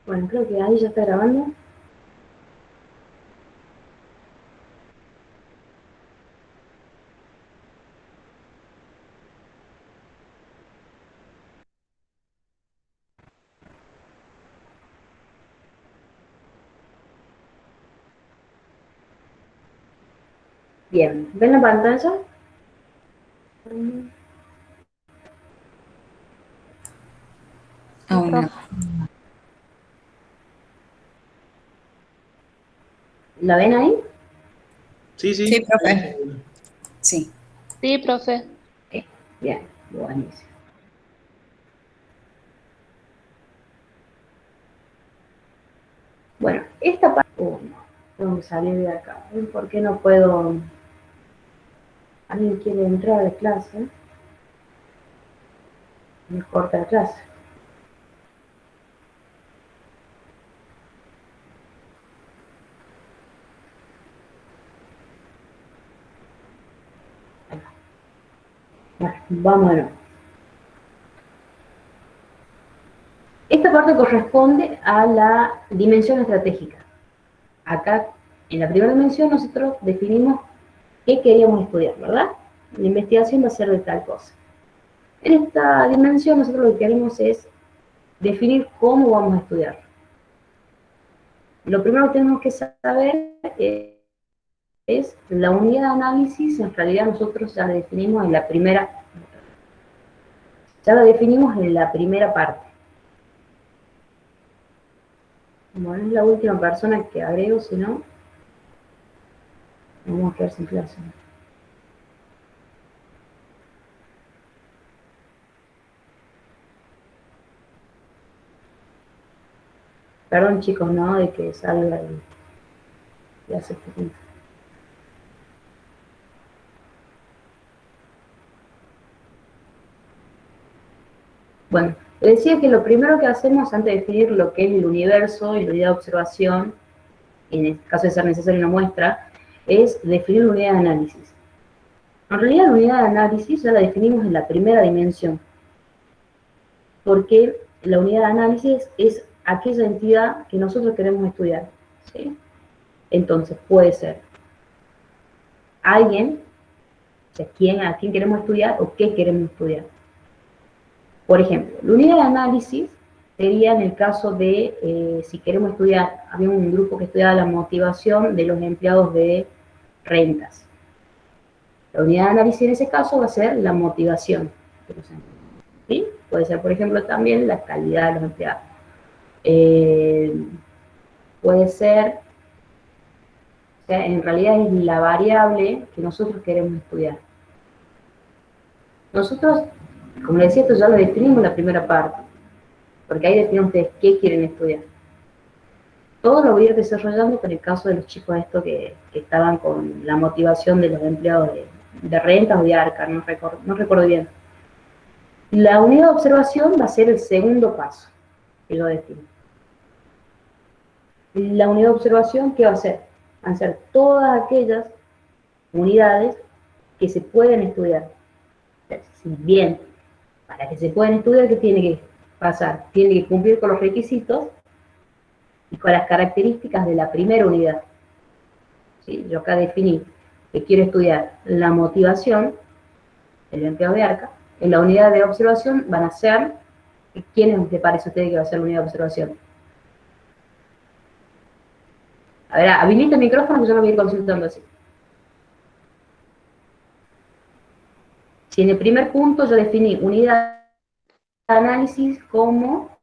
Bueno, creo que ahí ya está grabando. Bien, ¿ven la pantalla? Aún no. ¿La ven ahí? Sí, Sí, sí. profe. Sí. Sí, profe. Bien, buenísimo. Bueno, esta parte... no, tengo que salir de acá. ¿Por qué no puedo...? ¿Alguien quiere entrar a la clase? Me corta la clase. Bueno, vamos a ver. Esta parte corresponde a la dimensión estratégica. Acá, en la primera dimensión, nosotros definimos qué queríamos estudiar, ¿verdad? La investigación va a ser de tal cosa. En esta dimensión, nosotros lo que queremos es definir cómo vamos a estudiar. Lo primero que tenemos que saber es la unidad de análisis. En realidad nosotros ya la definimos en la primera parte. Como es la última persona que agrego, si no, vamos a quedar sin clase. Perdón, chicos, ¿no? De que salga y hace poquito. Bueno, les decía que lo primero que hacemos antes de definir lo que es el universo y la unidad de observación, en el caso de ser necesaria una muestra, es definir la unidad de análisis. En realidad la unidad de análisis ya la definimos en la primera dimensión, porque la unidad de análisis es aquella entidad que nosotros queremos estudiar, ¿sí? Entonces puede ser alguien, o sea, a quién queremos estudiar o qué queremos estudiar. Por ejemplo, la unidad de análisis sería en el caso de, si queremos estudiar, había un grupo que estudiaba la motivación de los empleados de rentas. La unidad de análisis en ese caso va a ser la motivación de los empleados, ¿sí? Puede ser, por ejemplo, también la calidad de los empleados. Puede ser, o sea, en realidad es la variable que nosotros queremos estudiar. Nosotros, como les decía, esto ya lo definimos en la primera parte, porque ahí definen ustedes qué quieren estudiar. Todo lo voy a ir desarrollando con el caso de los chicos estos que estaban con la motivación de los empleados de rentas o de arca, no recuerdo bien. La unidad de observación va a ser el segundo paso que yo defino. La unidad de observación, ¿qué va a hacer? Van a ser todas aquellas unidades que se pueden estudiar. Si bien, para que se puedan estudiar, ¿qué tiene que pasar? Tiene que cumplir con los requisitos y con las características de la primera unidad. ¿Sí? Yo acá definí que quiero estudiar la motivación, el empleado de arca. En la unidad de observación van a ser, ¿quiénes les parece a ustedes que va a ser la unidad de observación? A ver, habilita el micrófono que yo lo voy a ir consultando así. Si en el primer punto yo definí unidad de análisis como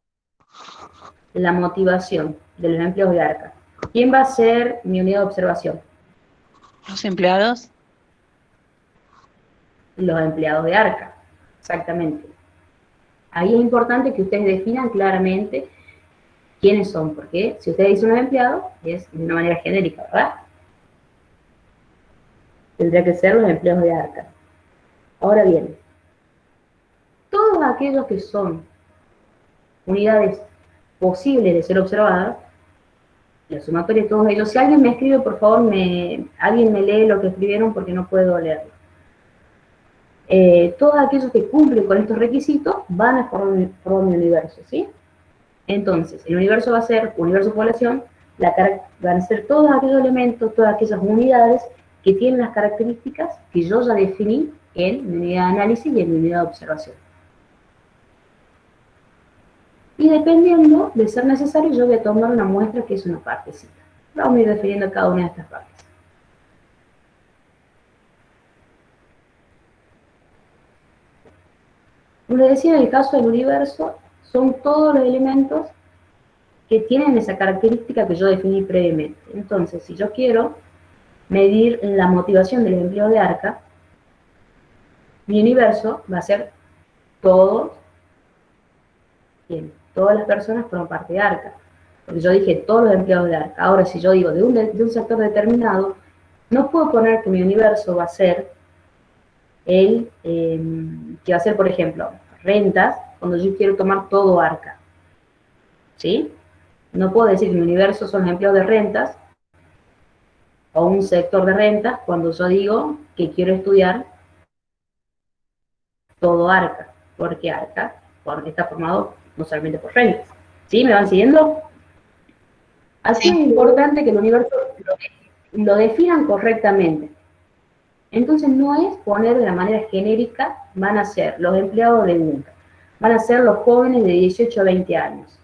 la motivación de los empleados de arca, ¿quién va a ser mi unidad de observación? ¿Los empleados? Los empleados de arca, exactamente. Ahí es importante que ustedes definan claramente quiénes son, porque si ustedes dicen los empleados, es de una manera genérica, ¿verdad? Tendría que ser los empleados de arca. Ahora bien, todos aquellos que son unidades posibles de ser observadas, la sumatoria de todos ellos, si alguien me escribe, por favor, alguien me lee lo que escribieron porque no puedo leerlo. Todos aquellos que cumplen con estos requisitos van a formar mi universo, ¿sí? Entonces, el universo va a ser, universo población, van a ser todos aquellos elementos, todas aquellas unidades que tienen las características que yo ya definí en mi unidad de análisis y en mi unidad de observación. Y dependiendo de ser necesario, yo voy a tomar una muestra que es una partecita. Vamos a ir definiendo cada una de estas partes. Como les decía, en el caso del universo, son todos los elementos que tienen esa característica que yo definí previamente. Entonces, si yo quiero medir la motivación de los empleados de ARCA, mi universo va a ser todos, bien, todas las personas forman parte de ARCA. Porque yo dije todos los empleados de ARCA. Ahora, si yo digo de un sector determinado, no puedo poner que mi universo va a ser que va a ser, por ejemplo, rentas, cuando yo quiero tomar todo ARCA. ¿Sí? No puedo decir que mi universo son los empleados de rentas o un sector de rentas cuando yo digo que quiero estudiar todo ARCA, porque ARCA está formado no solamente por rentas. ¿Sí? ¿Me van siguiendo? Así es importante que el universo lo definan correctamente. Entonces no es poner de la manera genérica, van a ser los empleados de UNCA, van a ser los jóvenes de 18 a 20 años.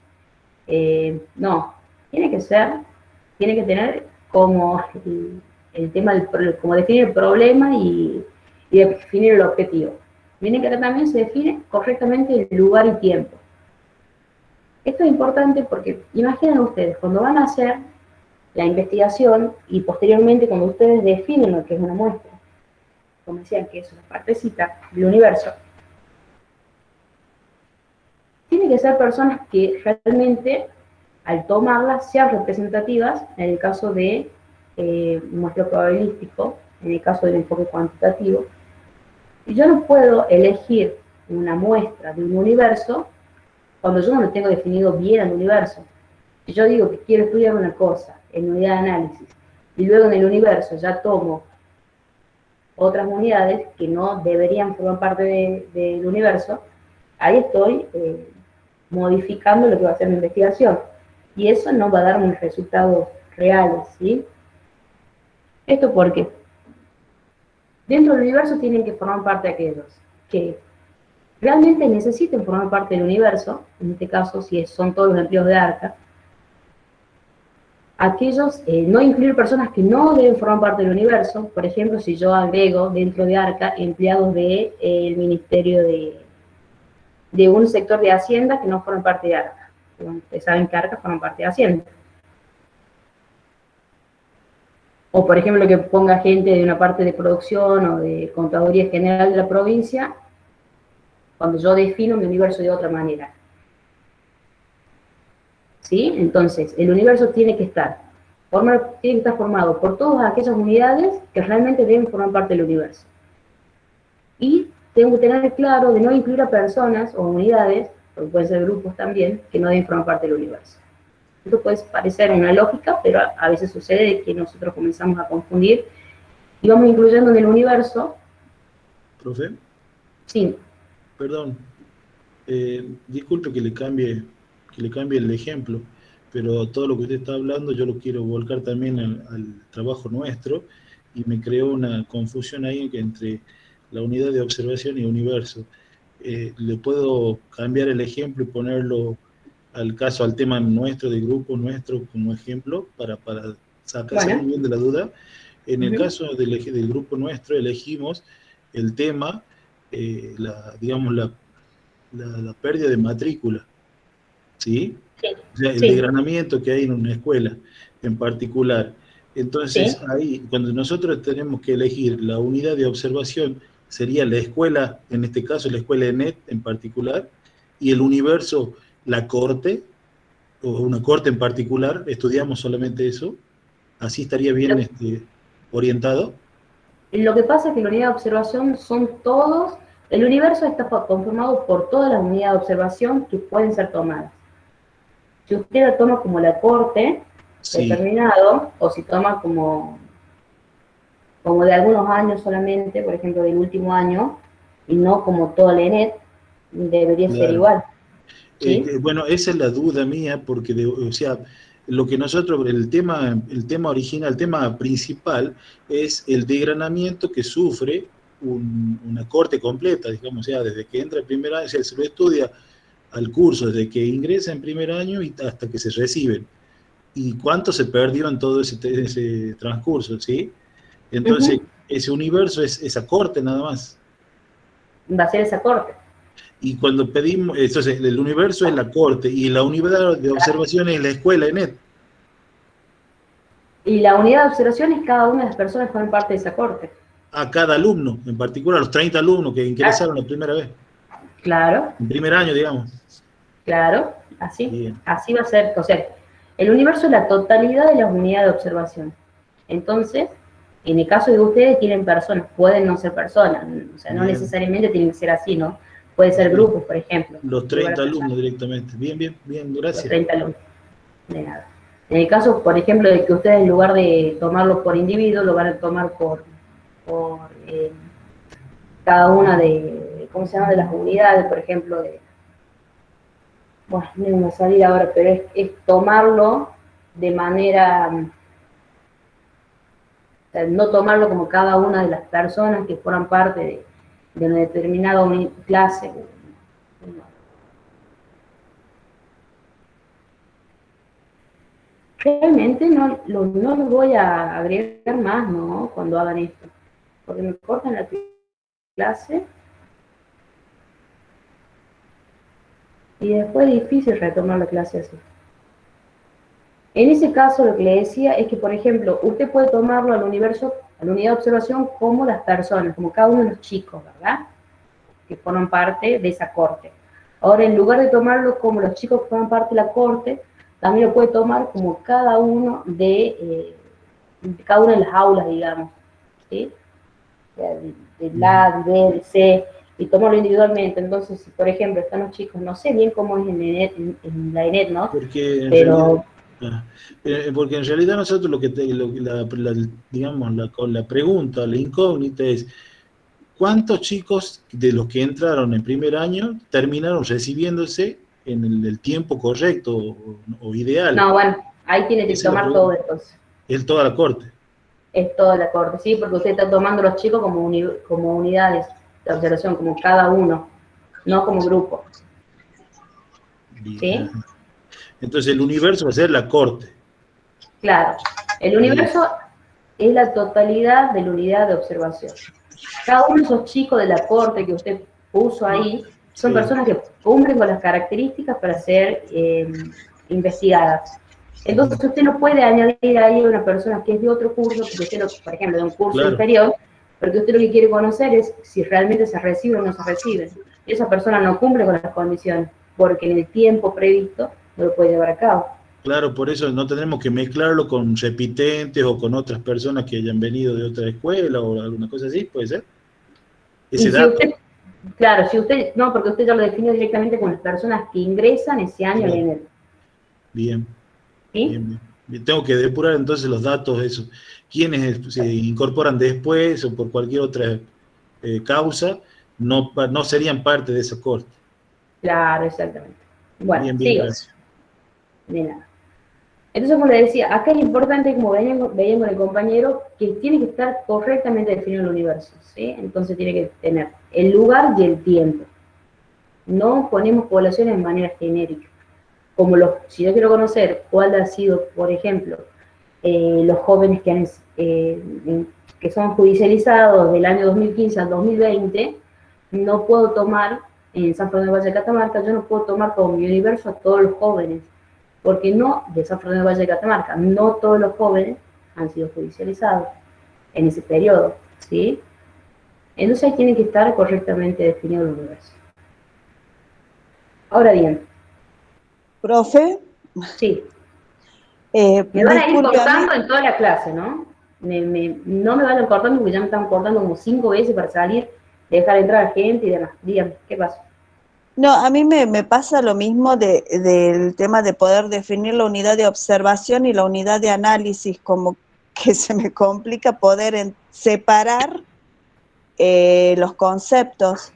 No, tiene que tener como el tema, como definir el problema y definir el objetivo. Miren que también se define correctamente el lugar y tiempo. Esto es importante porque imaginen ustedes, cuando van a hacer la investigación y posteriormente cuando ustedes definen lo que es una muestra, como decían que es una partecita del universo, tiene que ser personas que realmente al tomarlas sean representativas en el caso de muestreo probabilístico, en el caso del enfoque cuantitativo. Y yo no puedo elegir una muestra de un universo cuando yo no lo tengo definido bien al universo. Si yo digo que quiero estudiar una cosa en unidad de análisis y luego en el universo ya tomo otras unidades que no deberían formar parte del universo, ahí estoy modificando lo que va a ser mi investigación. Y eso no va a darme resultados reales, ¿sí? ¿Esto por qué? Dentro del universo tienen que formar parte de aquellos que realmente necesiten formar parte del universo, en este caso si son todos los empleados de ARCA, aquellos, no incluir personas que no deben formar parte del universo, por ejemplo, si yo agrego dentro de ARCA empleados del Ministerio de un sector de Hacienda que no forman parte de ARCA. Ustedes saben que ARCA forman parte de Hacienda. O, por ejemplo, que ponga gente de una parte de producción o de Contaduría General de la provincia, cuando yo defino mi universo de otra manera. ¿Sí? Entonces, el universo tiene que estar formado por todas aquellas unidades que realmente deben formar parte del universo. Y tengo que tener claro de no incluir a personas o unidades, porque pueden ser grupos también, que no deben formar parte del universo. Esto puede parecer una lógica, pero a veces sucede que nosotros comenzamos a confundir y vamos incluyendo en el universo. ¿Profe? Sí. Perdón, disculpe que le cambie el ejemplo, pero todo lo que usted está hablando yo lo quiero volcar también al trabajo nuestro y me creó una confusión ahí entre la unidad de observación y universo. ¿Le puedo cambiar el ejemplo y ponerlo al tema nuestro, del grupo nuestro como ejemplo, para sacarse muy bien de la duda? En el caso del grupo nuestro elegimos el tema, digamos, la pérdida de matrícula, ¿sí? Sí. O sea, el desgranamiento que hay en una escuela en particular. Entonces, ahí, cuando nosotros tenemos que elegir la unidad de observación, sería la escuela, en este caso la escuela ENET en particular, y el universo, la corte, o una corte en particular, estudiamos solamente eso, así estaría bien orientado. Lo que pasa es que la unidad de observación son todos, el universo está conformado por todas las unidades de observación que pueden ser tomadas. Si usted la toma como la corte, determinado, o si toma como de algunos años solamente, por ejemplo, del último año, y no como todo el ENET, debería ser igual. ¿Sí? Bueno, esa es la duda mía, porque, o sea, lo que nosotros, el tema original, el tema principal, es el desgranamiento que sufre una corte completa, digamos, o sea, desde que entra el primer año, o sea, se lo estudia al curso, desde que ingresa en primer año y hasta que se reciben. ¿Y cuánto se perdió en todo ese transcurso, sí? Entonces, Ujú. ese universo es esa corte nada más. Va a ser esa corte. Y cuando pedimos, entonces el universo es la corte y la unidad de observación es la escuela ENET. Y la unidad de observación es cada una de las personas que forman parte de esa corte. A cada alumno, en particular a los 30 alumnos que ingresaron la primera vez, Claro, en primer año, digamos. claro, así. Bien, Así va a ser. O sea, el universo es la totalidad de las unidades de observación. Entonces, en el caso de que ustedes tienen personas, pueden no ser personas, o sea, no bien. necesariamente tienen que ser así, ¿no? Puede ser Sí, grupos, por ejemplo. los En lugar 30 de personas, alumnos directamente. Bien, bien, bien, los gracias. 30 alumnos. De nada. En el caso, por ejemplo, de que ustedes en lugar de tomarlo por individuo, lo van a tomar por cada una de, ¿cómo se llama?, de las unidades, por ejemplo, de, bueno, no me va a salir ahora, pero es tomarlo de manera, o sea, no tomarlo como cada una de las personas que forman parte de una determinada clase. Realmente no los voy a agregar más, ¿no?, cuando hagan esto, porque me cortan la clase y después es difícil retomar la clase así. En ese caso, lo que le decía es que, por ejemplo, usted puede tomarlo al universo, a la unidad de observación, como las personas, como cada uno de los chicos, ¿verdad?, que forman parte de esa corte. Ahora, en lugar de tomarlo como los chicos que forman parte de la corte, también lo puede tomar como cada una de las aulas, digamos, ¿sí? Del A, del B, del C, y tomarlo individualmente. Entonces, si por ejemplo están los chicos, no sé bien cómo es en la ENET, ¿no? Porque en realidad, Pero ah, porque en realidad nosotros digamos, la pregunta, la incógnita es, ¿cuántos chicos de los que entraron en primer año terminaron recibiéndose en el tiempo correcto o ideal? no, bueno, ahí tiene que Esa es la tomar todo pregunta. entonces. Es toda la corte. Es toda la corte, ¿sí? Porque usted está tomando a los chicos como unidades de observación, como cada uno, no como grupo, Bien, ¿sí? ajá. Entonces el universo va a ser la corte. Claro, el Bien, universo es la totalidad de la unidad de observación. Cada uno de esos chicos de la corte que usted puso ahí son sí, personas que cumplen con las características para ser investigadas. Entonces usted no puede añadir ahí a una persona que es de otro curso, porque usted, no, por ejemplo, de un curso claro, inferior, porque usted lo que quiere conocer es si realmente se recibe o no se recibe. Y esa persona no cumple con las condiciones, porque en el tiempo previsto no lo puede llevar a cabo. claro, por eso no tenemos que mezclarlo con repitentes o con otras personas que hayan venido de otra escuela o alguna cosa así, puede ser. Y Ese si dato, usted, claro, si usted, no, porque usted ya lo definió directamente con las personas que ingresan ese año al claro, ENED, bien, ¿sí? bien, bien. Bien, tengo que depurar entonces los datos de eso. Quienes se incorporan después o por cualquier otra causa, no serían parte de esa corte. Claro, exactamente. Bueno, Bien, bien, sigo. gracias. De nada. Entonces, como le decía, acá es importante, como veían con el compañero, que tiene que estar correctamente definido el universo, ¿sí? Entonces tiene que tener el lugar y el tiempo. No ponemos poblaciones de manera genérica. Si yo quiero conocer cuál ha sido, por ejemplo, los jóvenes que son judicializados del año 2015 al 2020, no puedo tomar, en San Fernando de Valle de Catamarca, yo no puedo tomar como mi universo a todos los jóvenes, porque no, de San Fernando de Valle de Catamarca, no todos los jóvenes han sido judicializados en ese periodo, ¿sí? Entonces ahí tiene que estar correctamente definido el universo. Ahora bien, Profe, sí, me van a ir disculpe a mí. cortando en toda la clase, ¿no? No me vayan cortando porque ya me están cortando como 5 veces para salir, dejar entrar a gente y demás. Dígame, ¿qué pasa? No, a mí me pasa lo mismo del tema de poder definir la unidad de observación y la unidad de análisis, como que se me complica poder separar los conceptos.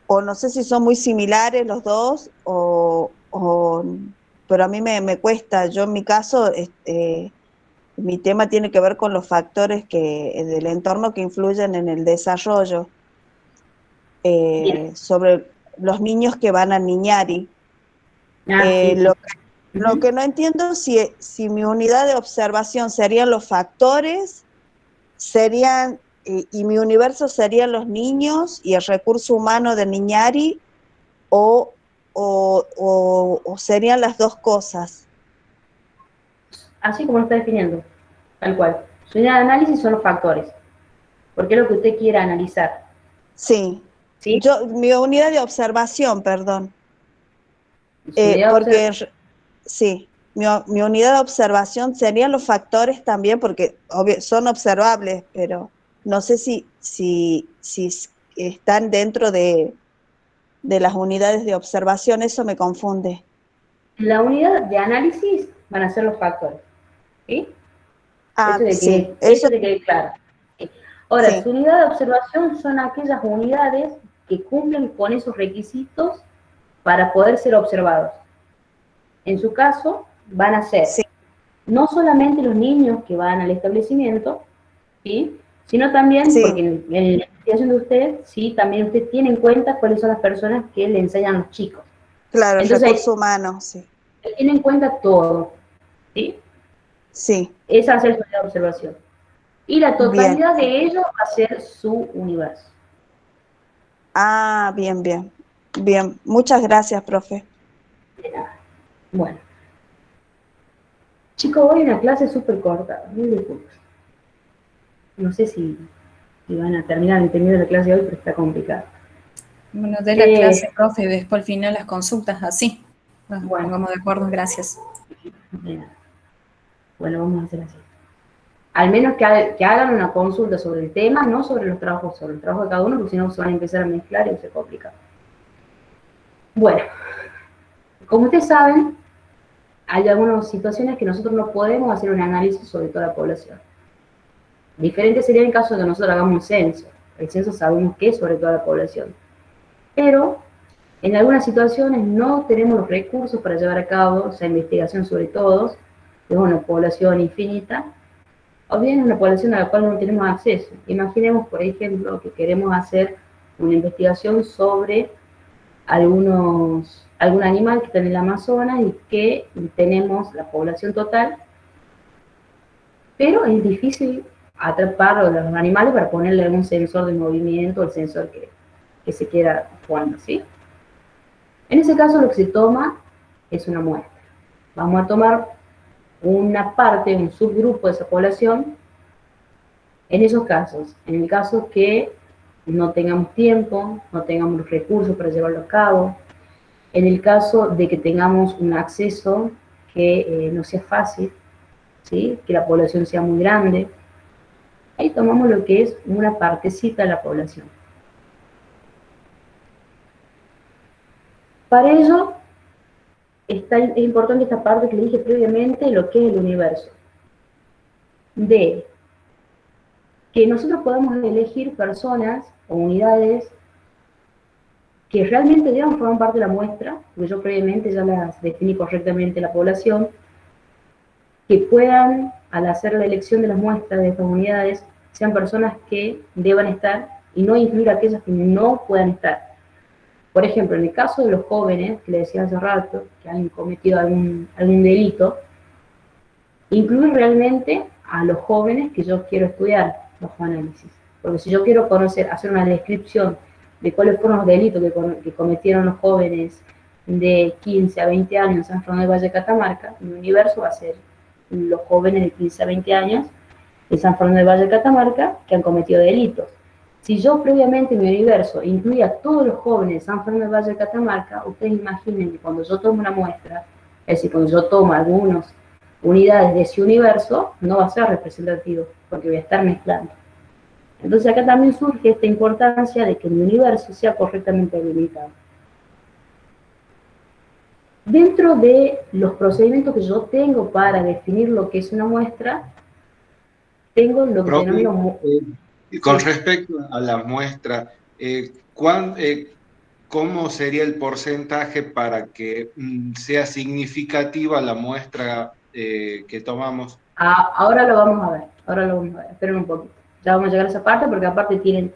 o no sé si son muy similares los dos, pero a mí me cuesta. Yo en mi caso, mi tema tiene que ver con los factores del entorno que influyen en el desarrollo, Bien. sobre los niños que van a niñari. Sí, sí. Lo que no entiendo si mi unidad de observación serían los factores, y mi universo serían los niños y el recurso humano de niñari, o serían las dos cosas. Así como lo está definiendo, tal cual. Su unidad de análisis son los factores, porque es lo que usted quiera analizar. Sí. ¿Sí? Mi unidad de observación, perdón. Sí, mi unidad de observación serían los factores también, porque son observables, pero no sé si están dentro de las unidades de observación. Eso me confunde. La unidad de análisis van a ser los factores. ¿Sí? Sí. Eso te quede claro. ¿Sí? Ahora, Sí. su unidad de observación son aquellas unidades que cumplen con esos requisitos para poder ser observados. En su caso, van a ser Sí. no solamente los niños que van al establecimiento, ¿sí? Sino también, Sí. porque en la investigación de usted, sí, también usted tiene en cuenta cuáles son las personas que le enseñan a los chicos. Claro, el Entonces, recurso humano, sí. tiene en cuenta todo, ¿sí? Sí. Esa es la unidad de observación. Y la Bien. totalidad de ello va a ser su universo. Bien, bien. Bien, muchas gracias, profe. De nada. Bueno. Chicos, hoy una clase súper corta, mil disculpas. No sé si van a terminar entendiendo la clase de hoy, pero está complicado. Bueno, de la clase, profe, y después al final las consultas, así. Bueno. Pongamos de acuerdo, gracias. De nada. Bueno, vamos a hacer así. Al menos que hagan una consulta sobre el tema, no sobre los trabajos, sobre el trabajo de cada uno, porque si no se van a empezar a mezclar y se complica. Bueno, como ustedes saben, hay algunas situaciones que nosotros no podemos hacer un análisis sobre toda la población. Diferente sería en caso de que nosotros hagamos un censo. El censo sabemos que es sobre toda la población. Pero en algunas situaciones no tenemos los recursos para llevar a cabo esa investigación sobre todos, es una población infinita, o bien es una población a la cual no tenemos acceso. Imaginemos, por ejemplo, que queremos hacer una investigación sobre algún animal que está en el Amazonas y que tenemos la población total, pero es difícil atrapar a los animales para ponerle algún sensor de movimiento, el sensor que se quiera poner, ¿sí? En ese caso lo que se toma es una muestra. Vamos a tomar una parte, un subgrupo de esa población. En esos casos, en el caso que no tengamos tiempo, no tengamos los recursos para llevarlo a cabo, en el caso de que tengamos un acceso que no sea fácil, ¿sí? Que la población sea muy grande, ahí tomamos lo que es una partecita de la población. Para ello, es importante esta parte que le dije previamente, lo que es el universo. De que nosotros podamos elegir personas o unidades que realmente deban formar parte de la muestra, porque yo previamente ya las definí correctamente la población, que puedan, al hacer la elección de las muestras de estas unidades, sean personas que deban estar y no incluir a aquellas que no puedan estar. Por ejemplo, en el caso de los jóvenes, que le decía hace rato, que han cometido algún delito, incluir realmente a los jóvenes que yo quiero estudiar los análisis. Porque si yo quiero conocer, hacer una descripción de cuáles fueron los delitos que cometieron los jóvenes de 15 a 20 años en San Fernando del Valle de Catamarca, mi universo va a ser los jóvenes de 15 a 20 años en San Fernando del Valle de Catamarca que han cometido delitos. Si yo previamente en mi universo incluía a todos los jóvenes de San Fernando del Valle de Catamarca, ustedes imaginen que cuando yo tomo una muestra, es decir, cuando yo tomo algunas unidades de ese universo, no va a ser representativo, porque voy a estar mezclando. Entonces acá también surge esta importancia de que mi universo sea correctamente delimitado. Dentro de los procedimientos que yo tengo para definir lo que es una muestra, tengo lo que denomino... Con respecto a la muestra, ¿cómo sería el porcentaje para que sea significativa la muestra que tomamos? Ahora lo vamos a ver, esperen un poquito. Ya vamos a llegar a esa parte porque aparte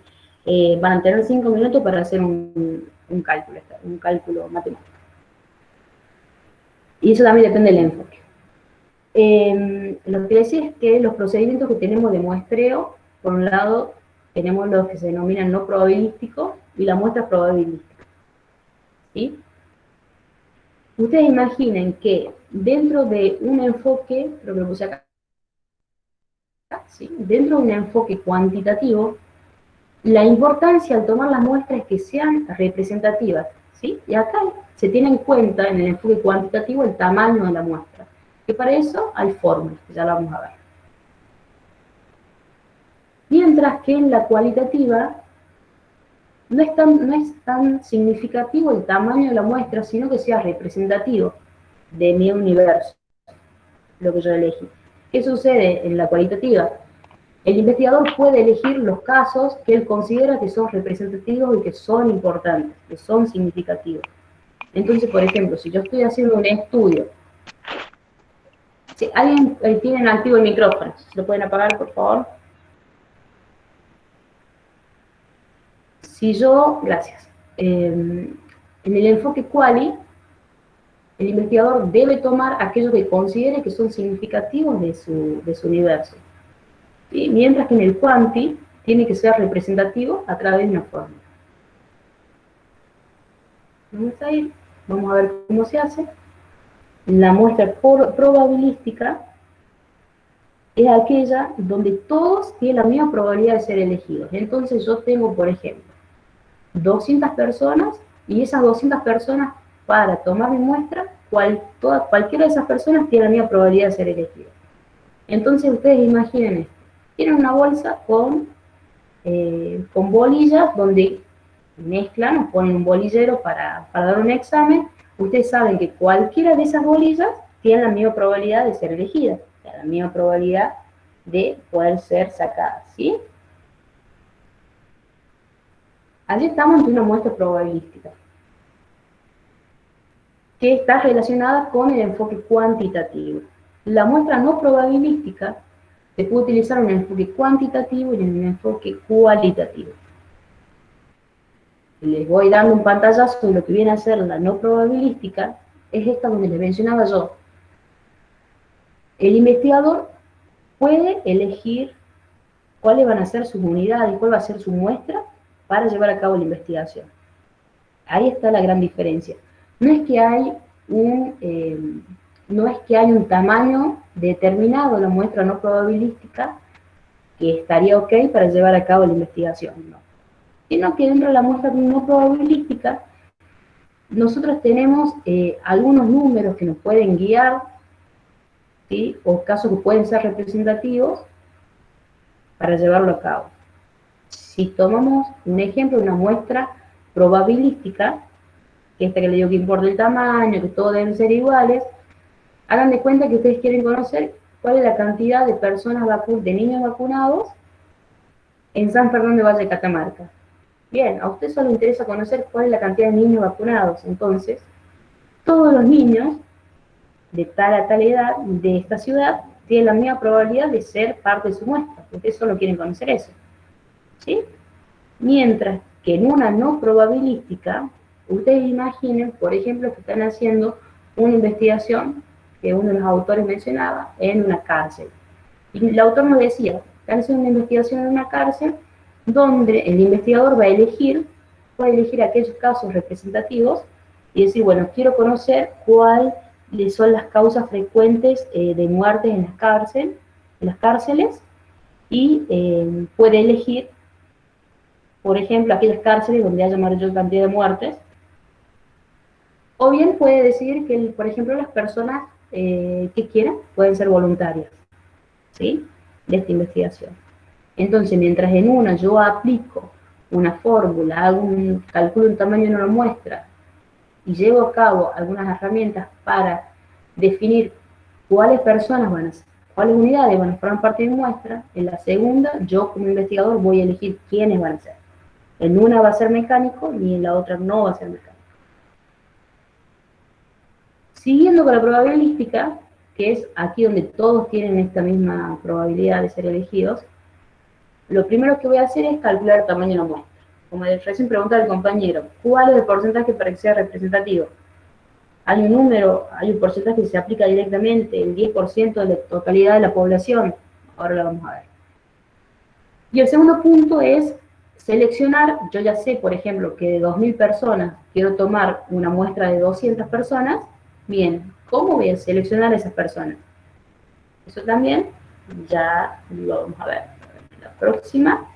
van a tener 5 minutos para hacer un cálculo matemático. Y eso también depende del enfoque. Lo que decía es que los procedimientos que tenemos de muestreo, por un lado, tenemos los que se denominan no probabilísticos y la muestra probabilística. ¿Sí? Ustedes imaginen que dentro de un enfoque, lo que puse acá, ¿sí? Dentro de un enfoque cuantitativo, la importancia al tomar las muestras es que sean representativas, ¿sí? Y acá se tiene en cuenta en el enfoque cuantitativo el tamaño de la muestra, que para eso hay fórmulas, que ya la vamos a ver. Mientras que en la cualitativa no es tan significativo el tamaño de la muestra, sino que sea representativo de mi universo, lo que yo elegí. ¿Qué sucede en la cualitativa? El investigador puede elegir los casos que él considera que son representativos y que son importantes, que son significativos. Entonces, por ejemplo, si yo estoy haciendo un estudio, si alguien tiene activo el micrófono, ¿lo pueden apagar, por favor? Gracias. En el enfoque quali, el investigador debe tomar aquellos que considere que son significativos de su universo. ¿Sí? Mientras que en el quanti tiene que ser representativo a través de una fórmula. Vamos a ir, vamos a ver cómo se hace. La muestra probabilística es aquella donde todos tienen la misma probabilidad de ser elegidos. Entonces yo tengo, por ejemplo, 200 personas, y esas 200 personas, para tomar mi muestra, cualquiera de esas personas tiene la misma probabilidad de ser elegido. Entonces ustedes imaginen esto. Tienen una bolsa con bolillas donde mezclan o ponen un bolillero para dar un examen. Ustedes saben que cualquiera de esas bolillas tiene la misma probabilidad de ser elegida, o sea, la misma probabilidad de poder ser sacada, ¿sí? Allí estamos ante una muestra probabilística, que está relacionada con el enfoque cuantitativo. La muestra no probabilística se puede utilizar en un enfoque cuantitativo y en un enfoque cualitativo. Les voy dando un pantallazo de lo que viene a ser la no probabilística, es esta donde les mencionaba yo. El investigador puede elegir cuáles van a ser sus unidades, cuál va a ser su muestra para llevar a cabo la investigación. Ahí está la gran diferencia. No es que hay un tamaño determinado de la muestra no probabilística que estaría ok para llevar a cabo la investigación, no. Sino que dentro de la muestra no probabilística nosotros tenemos algunos números que nos pueden guiar, ¿sí? O casos que pueden ser representativos para llevarlo a cabo. Si tomamos un ejemplo de una muestra probabilística, que esta que le digo que importa el tamaño, que todos deben ser iguales, hagan de cuenta que ustedes quieren conocer cuál es la cantidad de personas de niños vacunados en San Fernando de Valle de Catamarca. Bien, a usted solo le interesa conocer cuál es la cantidad de niños vacunados. Entonces, todos los niños de tal a tal edad de esta ciudad tienen la misma probabilidad de ser parte de su muestra. Ustedes solo quieren conocer eso, ¿sí? Mientras que en una no probabilística, ustedes imaginen, por ejemplo, que están haciendo una investigación que uno de los autores mencionaba en una cárcel. Y el autor nos decía, están haciendo una investigación en una cárcel donde el investigador va a elegir aquellos casos representativos y decir, bueno, quiero conocer cuáles son las causas frecuentes de muertes en las cárceles, y puede elegir, por ejemplo, aquellas cárceles donde haya mayor cantidad de muertes, o bien puede decidir que, por ejemplo, las personas que quieran pueden ser voluntarias, ¿sí?, de esta investigación. Entonces, mientras en una yo aplico una fórmula, calculo un tamaño de una muestra y llevo a cabo algunas herramientas para definir cuáles unidades van a formar parte de mi muestra, en la segunda yo como investigador voy a elegir quiénes van a ser. En una va a ser mecánico y en la otra no va a ser mecánico. Siguiendo con la probabilística, que es aquí donde todos tienen esta misma probabilidad de ser elegidos, lo primero que voy a hacer es calcular el tamaño de la muestra. Como recién preguntaba el compañero, ¿cuál es el porcentaje para que sea representativo? Hay un número, hay un porcentaje que se aplica directamente, el 10% de la totalidad de la población. Ahora lo vamos a ver. Y el segundo punto es seleccionar, yo ya sé, por ejemplo, que de 2.000 personas quiero tomar una muestra de 200 personas. Bien, ¿cómo voy a seleccionar a esas personas? Eso también ya lo vamos a ver en la próxima.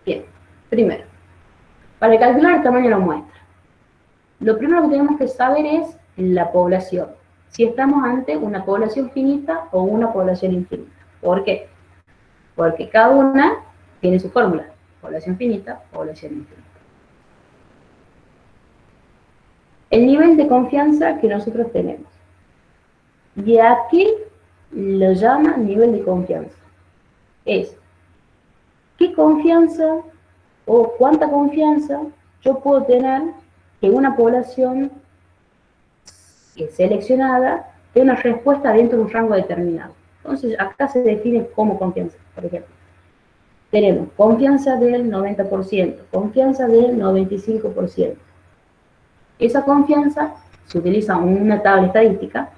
Bien, primero, para calcular el tamaño de la muestra, lo primero que tenemos que saber es la población. Si estamos ante una población finita o una población infinita. ¿Por qué? Porque cada una tiene su fórmula. Población finita, población infinita. El nivel de confianza que nosotros tenemos. ¿Y a qué lo llama nivel de confianza? Es qué confianza o cuánta confianza yo puedo tener que una población seleccionada dé una respuesta dentro de un rango determinado. Entonces, acá se define como confianza, por ejemplo. Tenemos confianza del 90%, confianza del 95%. Esa confianza se utiliza una tabla estadística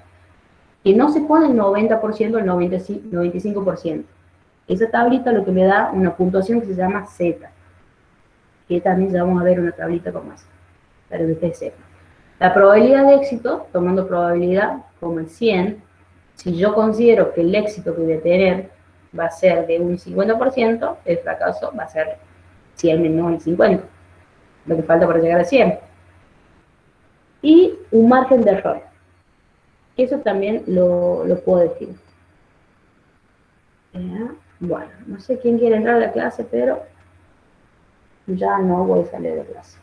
que no se pone el 90% o el 95%. Esa tablita lo que me da una puntuación que se llama Z, que también ya vamos a ver una tablita como esa, para que ustedes sepan. La probabilidad de éxito, tomando probabilidad como el 100, si yo considero que el éxito que voy a tener va a ser de un 50%, el fracaso va a ser 100 menos el 50, lo que falta para llegar a 100. Y un margen de error. Eso también lo puedo decir. Bueno, no sé quién quiere entrar a la clase, pero ya no voy a salir de clase.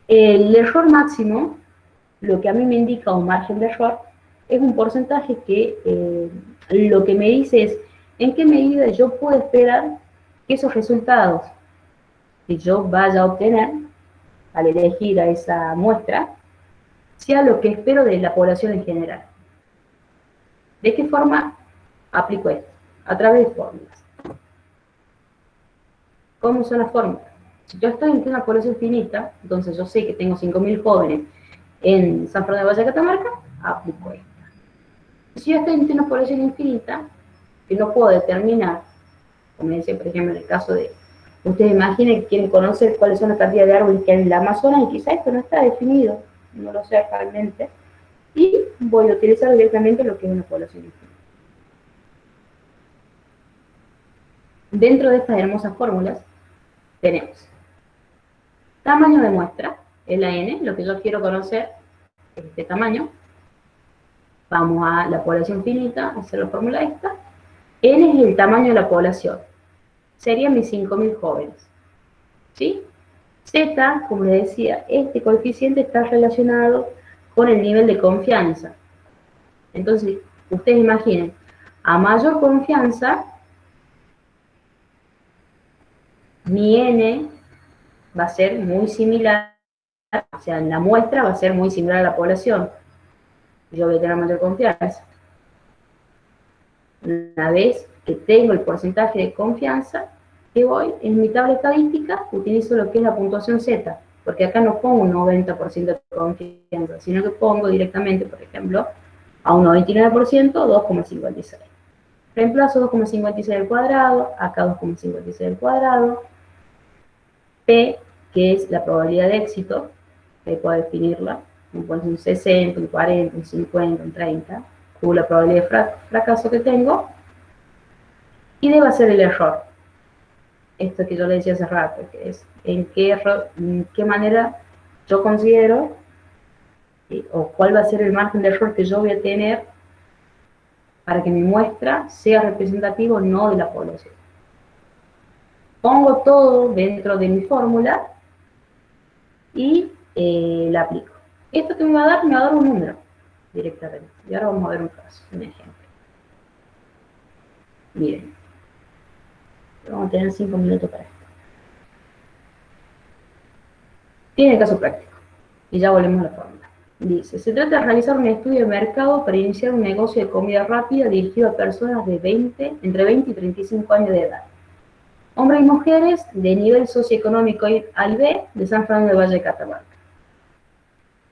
El error máximo, lo que a mí me indica un margen de error, es un porcentaje que lo que me dice es en qué medida yo puedo esperar que esos resultados que yo vaya a obtener al elegir a esa muestra sea lo que espero de la población en general. ¿De qué forma aplico esto? A través de fórmulas. ¿Cómo son las fórmulas? Si yo estoy en una población finita, entonces yo sé que tengo 5.000 jóvenes en San Fernando de Valle de Catamarca, aplico esta. Si yo estoy en una población infinita, que no puedo determinar, como decía, por ejemplo, en el caso de, ustedes imaginen que quieren conocer cuáles son la cantidad de árboles que hay en la Amazonas, y quizá esto no está definido, no lo sé realmente, y voy a utilizar directamente lo que es una población infinita. Dentro de estas hermosas fórmulas, tenemos tamaño de muestra, es la n, lo que yo quiero conocer es este tamaño. Vamos a la población finita, hacer la fórmula esta. N es el tamaño de la población. Serían mis 5.000 jóvenes. ¿Sí? Z, como les decía, este coeficiente está relacionado con el nivel de confianza. Entonces, ustedes imaginen, a mayor confianza, mi N va a ser muy similar, o sea, en la muestra va a ser muy similar a la población. Yo voy a tener mayor confianza. Una vez que tengo el porcentaje de confianza, que voy en mi tabla estadística, utilizo lo que es la puntuación Z, porque acá no pongo un 90% de confianza, sino que pongo directamente, por ejemplo, a un 99%, 2,56. Reemplazo 2,56 al cuadrado, acá 2,56 al cuadrado. P, que es la probabilidad de éxito, que puedo definirla, un 60, un 40, un 50, un 30, Q la probabilidad de fracaso que tengo, y D va a ser el error. Esto que yo le decía hace rato, que es en qué manera yo considero, o cuál va a ser el margen de error que yo voy a tener para que mi muestra sea representativa o no de la población. Pongo todo dentro de mi fórmula y la aplico. Esto que me va a dar un número directamente. Y ahora vamos a ver un caso, un ejemplo. Miren. Vamos a tener 5 minutos para esto. Tiene caso práctico. Y ya volvemos a la fórmula. Dice, se trata de realizar un estudio de mercado para iniciar un negocio de comida rápida dirigido a personas de entre 20 y 35 años de edad. Hombres y mujeres de nivel socioeconómico A y B de San Fernando del Valle de Catamarca.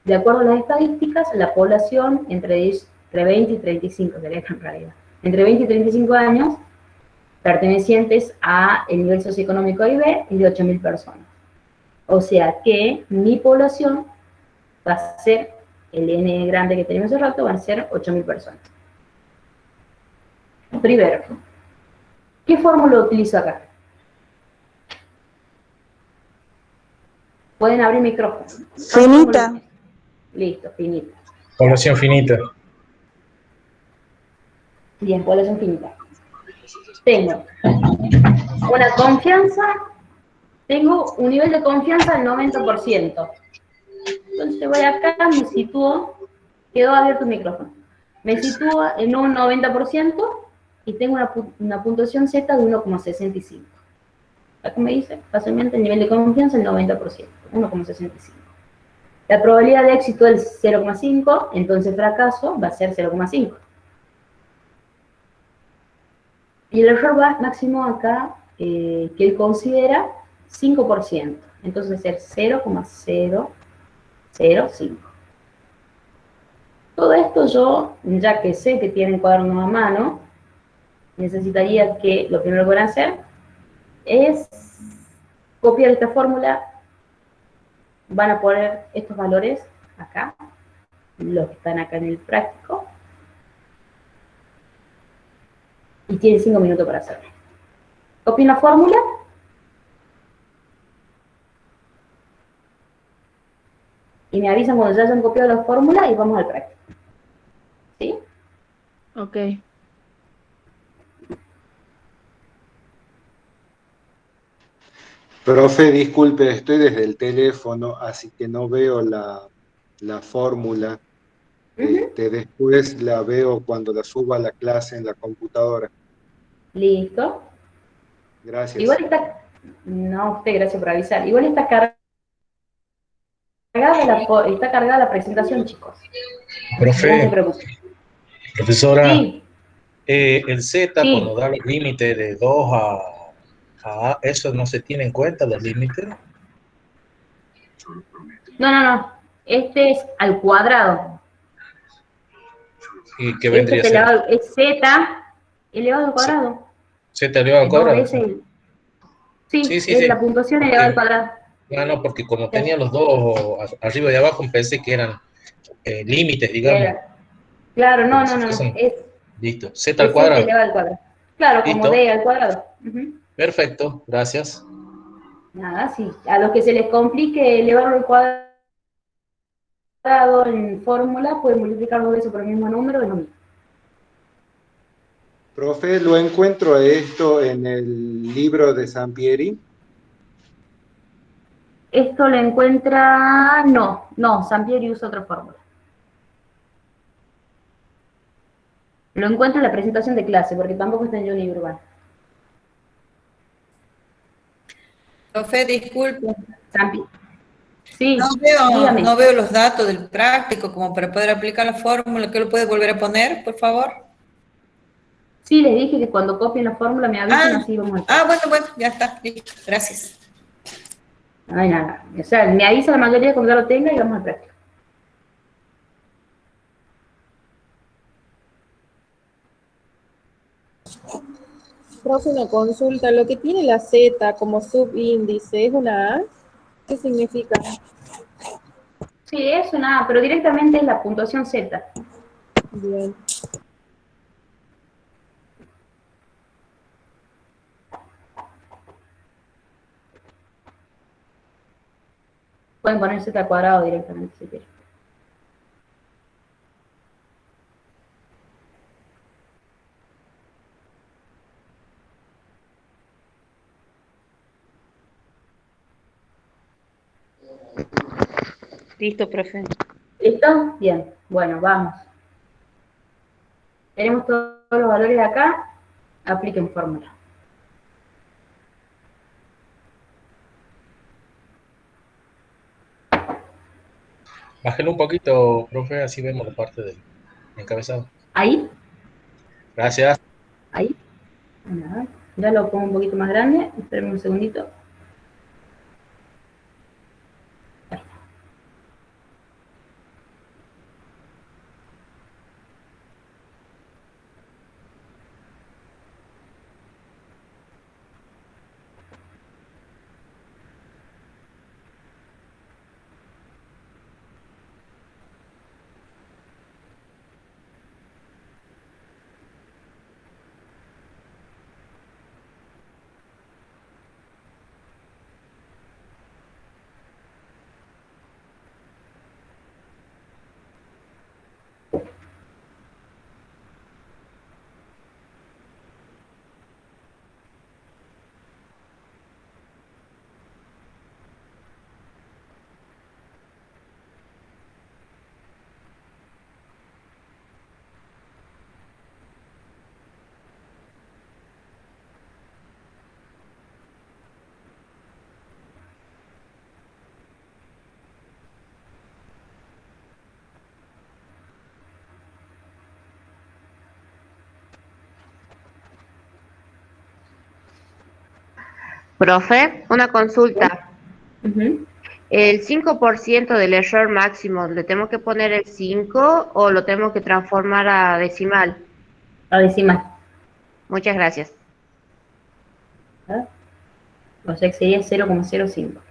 De acuerdo a las estadísticas, la población entre 20 y 35, sería en realidad, entre 20 y 35 años, pertenecientes a el nivel socioeconómico A y B, es de 8.000 personas. O sea que mi población va a ser, el N grande que tenemos hace rato, van a ser 8.000 personas. Primero, ¿qué fórmula utilizo acá? Pueden abrir micrófono. Finita. Listo, finita. Población finita. Bien, población finita. Tengo una confianza, tengo un nivel de confianza del 90%. Entonces voy acá, me sitúo, quedó abierto el micrófono. Me sitúo en un 90% y tengo una puntuación Z de 1,65. Acá me dice, fácilmente el nivel de confianza el 90%, 1,65. La probabilidad de éxito es 0,5, entonces fracaso va a ser 0,5. Y el error máximo acá, que él considera, 5%. Entonces va a ser 0,005. Todo esto yo, ya que sé que tienen cuaderno a mano, necesitaría que lo primero que van a hacer es copiar esta fórmula. Van a poner estos valores acá, los que están acá en el práctico, y tienen 5 minutos para hacerlo. Copien la fórmula. Y me avisan cuando ya hayan copiado la fórmula y vamos al práctico. ¿Sí? Ok. Profe, disculpe, estoy desde el teléfono, así que no veo la fórmula. Después la veo cuando la suba a la clase en la computadora. Listo. Gracias. Igual está... No, usted, gracias por avisar. Igual está cargada la presentación, chicos. No se Profe, preocupen. profesora, Sí, el Z cuando sí. da los límites de 2 a A, ¿eso no se tiene en cuenta los límites? No. Este es al cuadrado. ¿Y qué Este vendría a es, ser? es Z elevado al cuadrado. Z elevado al No, cuadrado. sí, Sí, sí, es sí. la puntuación elevada al Porque, cuadrado. porque como tenía los dos arriba y abajo, pensé que eran límites, digamos. Claro, Pero no. sí que son, Es listo. Z al Z cuadrado. elevado al cuadrado. Claro, como Listo. D al cuadrado. Perfecto. Gracias. Nada, sí. A los que se les complique elevarlo al cuadrado en fórmula, pueden multiplicar 2 veces por el mismo número, es lo mismo. Profe, lo encuentro esto en el libro de Sampieri. Esto lo encuentra... No, Sampieri usa otra fórmula. Lo encuentro en la presentación de clase, porque tampoco está en Johnny Urbano. Profe, disculpe. Sí, No dígame. no veo los datos del práctico como para poder aplicar la fórmula. ¿Qué lo puede volver a poner, por favor? Sí, les dije que cuando copien la fórmula me avisen, así vamos a hacer. Bueno, ya está, listo. Gracias. No hay nada. O sea, me avisa la mayoría cuando ya lo tenga y vamos a práctica. Profe, una consulta. Lo que tiene la Z como subíndice, ¿es una A? ¿Qué significa? Sí, es una A, pero directamente es la puntuación Z. Bien. Pueden poner Z al cuadrado directamente si quieren. Listo, profe. ¿Listo? Bien. Bueno, vamos. Tenemos todos los valores de acá. Apliquen fórmula. Bájelo un poquito, profe, así vemos la parte del encabezado. Ahí, Gracias. ahí. Bueno, a ver, ya lo pongo un poquito más grande. Espérenme un segundito. Profe, una consulta. Ujú. ¿El 5% del error máximo, le tengo que poner el 5 o lo tengo que transformar a decimal? A decimal. Muchas gracias. ¿Verdad? O sea que sería 0,05.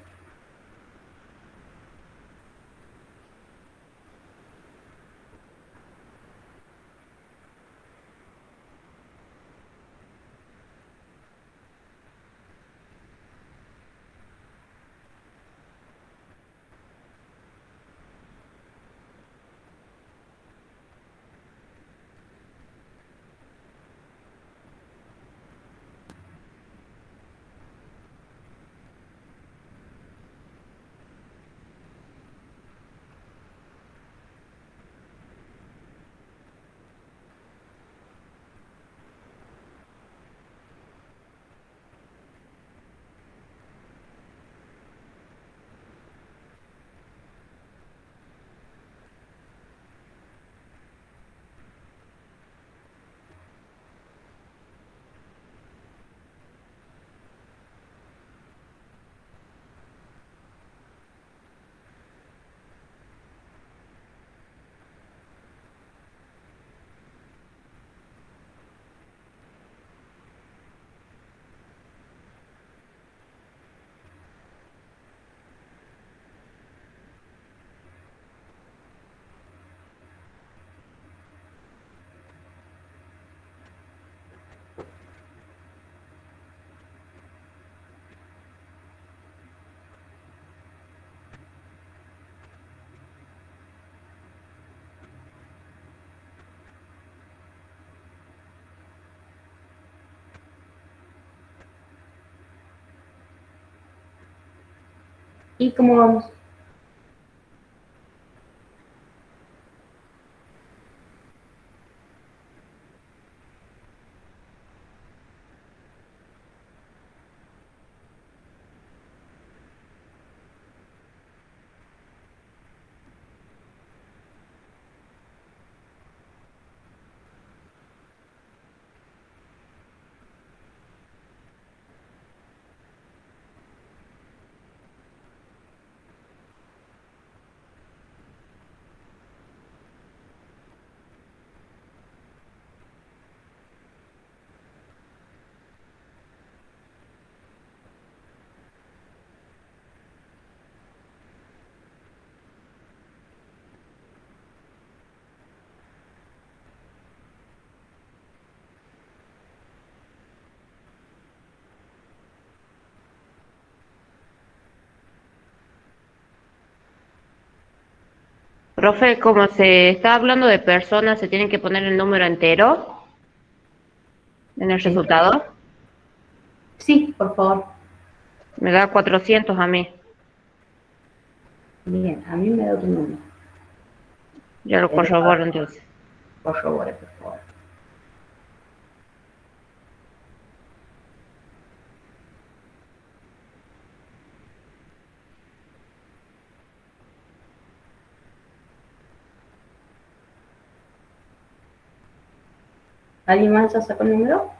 ¿Y cómo vamos? Profe, como se está hablando de personas, ¿se tienen que poner el número entero en el resultado? Sí, por favor. Me da 400 a mí. Bien, a mí me da tu número. Ya lo corroboro entonces. Por favor, por favor. ¿Alguien más ya sacó el número?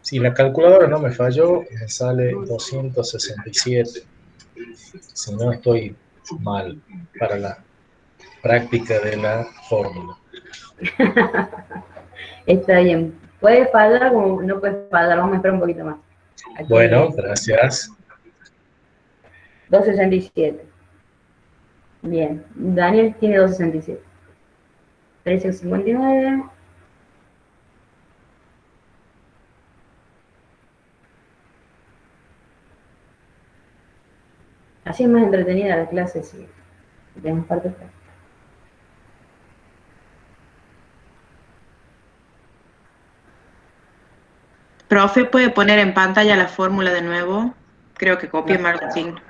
Si la calculadora no me falló, me sale 267. Si no, estoy mal para la práctica de la fórmula. Está bien. Puede fallar como no puede fallar. Vamos a esperar un poquito más. Aquí Bueno, gracias. 267. Bien. Daniel tiene 267. 1359. Así es más entretenida la clase si tenemos parte práctica. Profe, ¿puede poner en pantalla la fórmula de nuevo? Creo que copié No. mal el signo.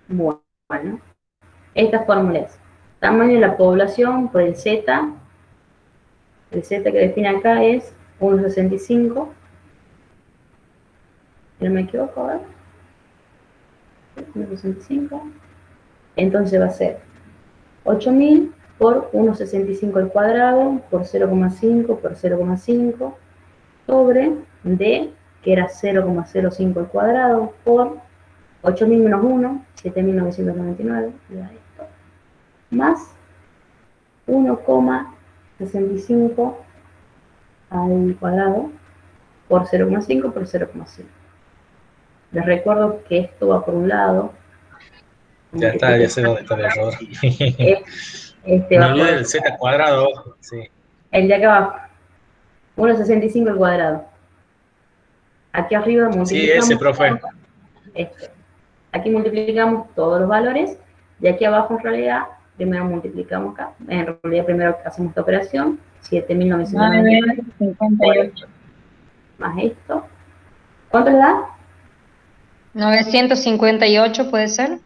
Bueno, esta fórmula es tamaño de la población por el Z. El Z que define acá es 1,65. Si no me equivoco, a ver. 1,65. Entonces va a ser 8.000 por 1,65 al cuadrado por 0,5 por 0,5 sobre D, que era 0,05 al cuadrado, por 8.000 menos 1, 7.999, esto, más 1,65 al cuadrado por 0,5 por 0,5. Les recuerdo que esto va por un lado. Ya está, ya sé dónde está el error. Este Me va por olvidé del z cuadrado. Sí. el de acá abajo. 1,65 al cuadrado. Aquí arriba Sí, multiplicamos. ese, profe. Este. Aquí multiplicamos todos los valores. Y aquí abajo en realidad, primero multiplicamos acá. En realidad primero hacemos esta operación. 7.998. Más esto. ¿Cuánto le da? 958 puede ser.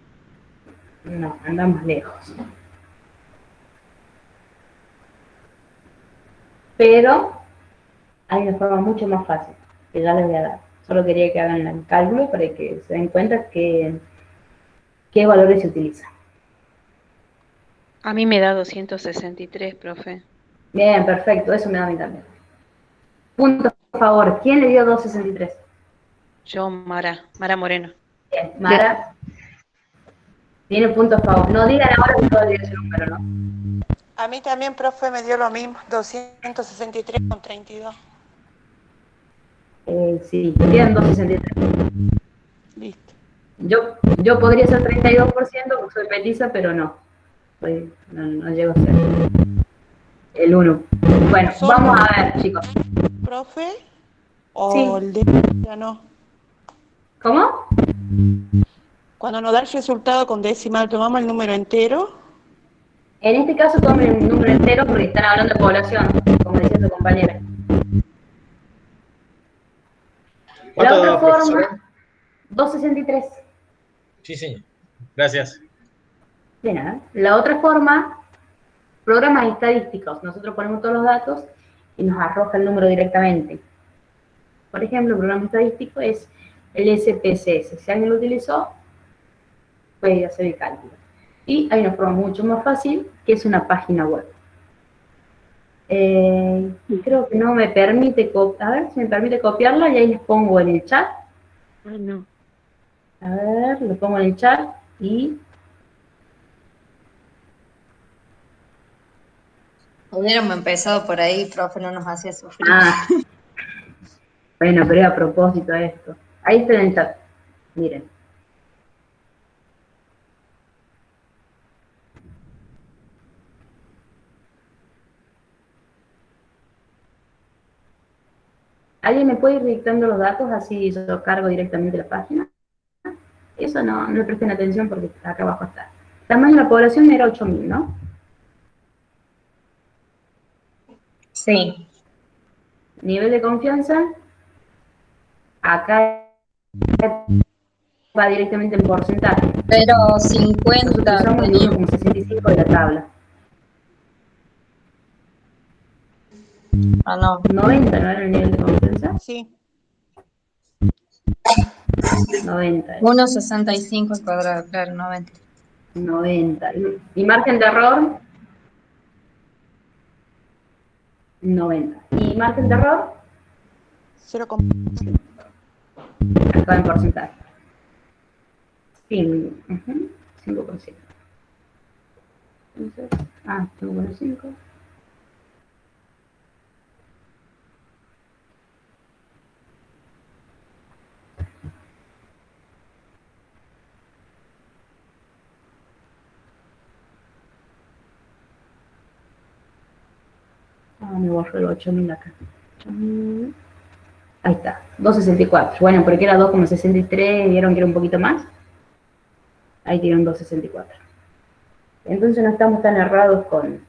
No, andamos lejos. Pero hay una forma mucho más fácil, que ya les voy a dar. Solo quería que hagan el cálculo para que se den cuenta qué valores se utilizan. A mí me da 263, profe. Bien, perfecto, eso me da a mí también. Punto a favor. ¿Quién le dio 263? Yo, Mara Moreno. Bien, Mara. Tiene punto a favor. No digan ahora que todo ese número, ¿no? A mí también, profe, me dio lo mismo, 263,32. Sí, quedan 263. Listo. Yo podría ser 32% porque soy petiza, pero no. No llego a ser el 1. Bueno, vamos a ver, chicos. ¿Profe? ¿O Sí. el de ya no? ¿Cómo? Cuando nos da el resultado con decimal, ¿tomamos el número entero? En este caso tomen el número entero porque están hablando de población, como decía su compañera. La otra forma, 263. Sí, señor. Gracias. De nada. La otra forma, programas estadísticos. Nosotros ponemos todos los datos y nos arroja el número directamente. Por ejemplo, el programa estadístico es el SPSS. Si alguien lo utilizó, puede hacer el cálculo. Y hay una forma mucho más fácil, que es una página web. Creo que no me permite a ver si me permite copiarla y ahí les pongo en el chat. No. A ver, lo pongo en el chat y... Hubiéramos empezado por ahí, profe, no nos hacía sufrir. Bueno, pero a propósito de esto. Ahí está en el chat. Miren. ¿Alguien me puede ir dictando los datos así yo cargo directamente la página? Eso no le presten atención porque acá abajo está. Tamaño de la población era 8.000, ¿no? Sí. Nivel de confianza. acá va directamente en porcentaje. Pero Nosotros 50 usamos el teníamos. 1,65 de la tabla. Ah, no. 90, ¿no era el nivel de confianza? Sí. 90. 1,65 al cuadrado, claro, 90. 90. ¿Y margen de error? 90. ¿Y margen de error? 0,5. Acá en porcentaje. 5%. Entonces, 5,5. Me borro el 8.000 acá. 8.000. Ahí está, 2,64. Bueno, porque era 2,63, vieron que era un poquito más. Ahí tiene un 2,64. Entonces no estamos tan errados con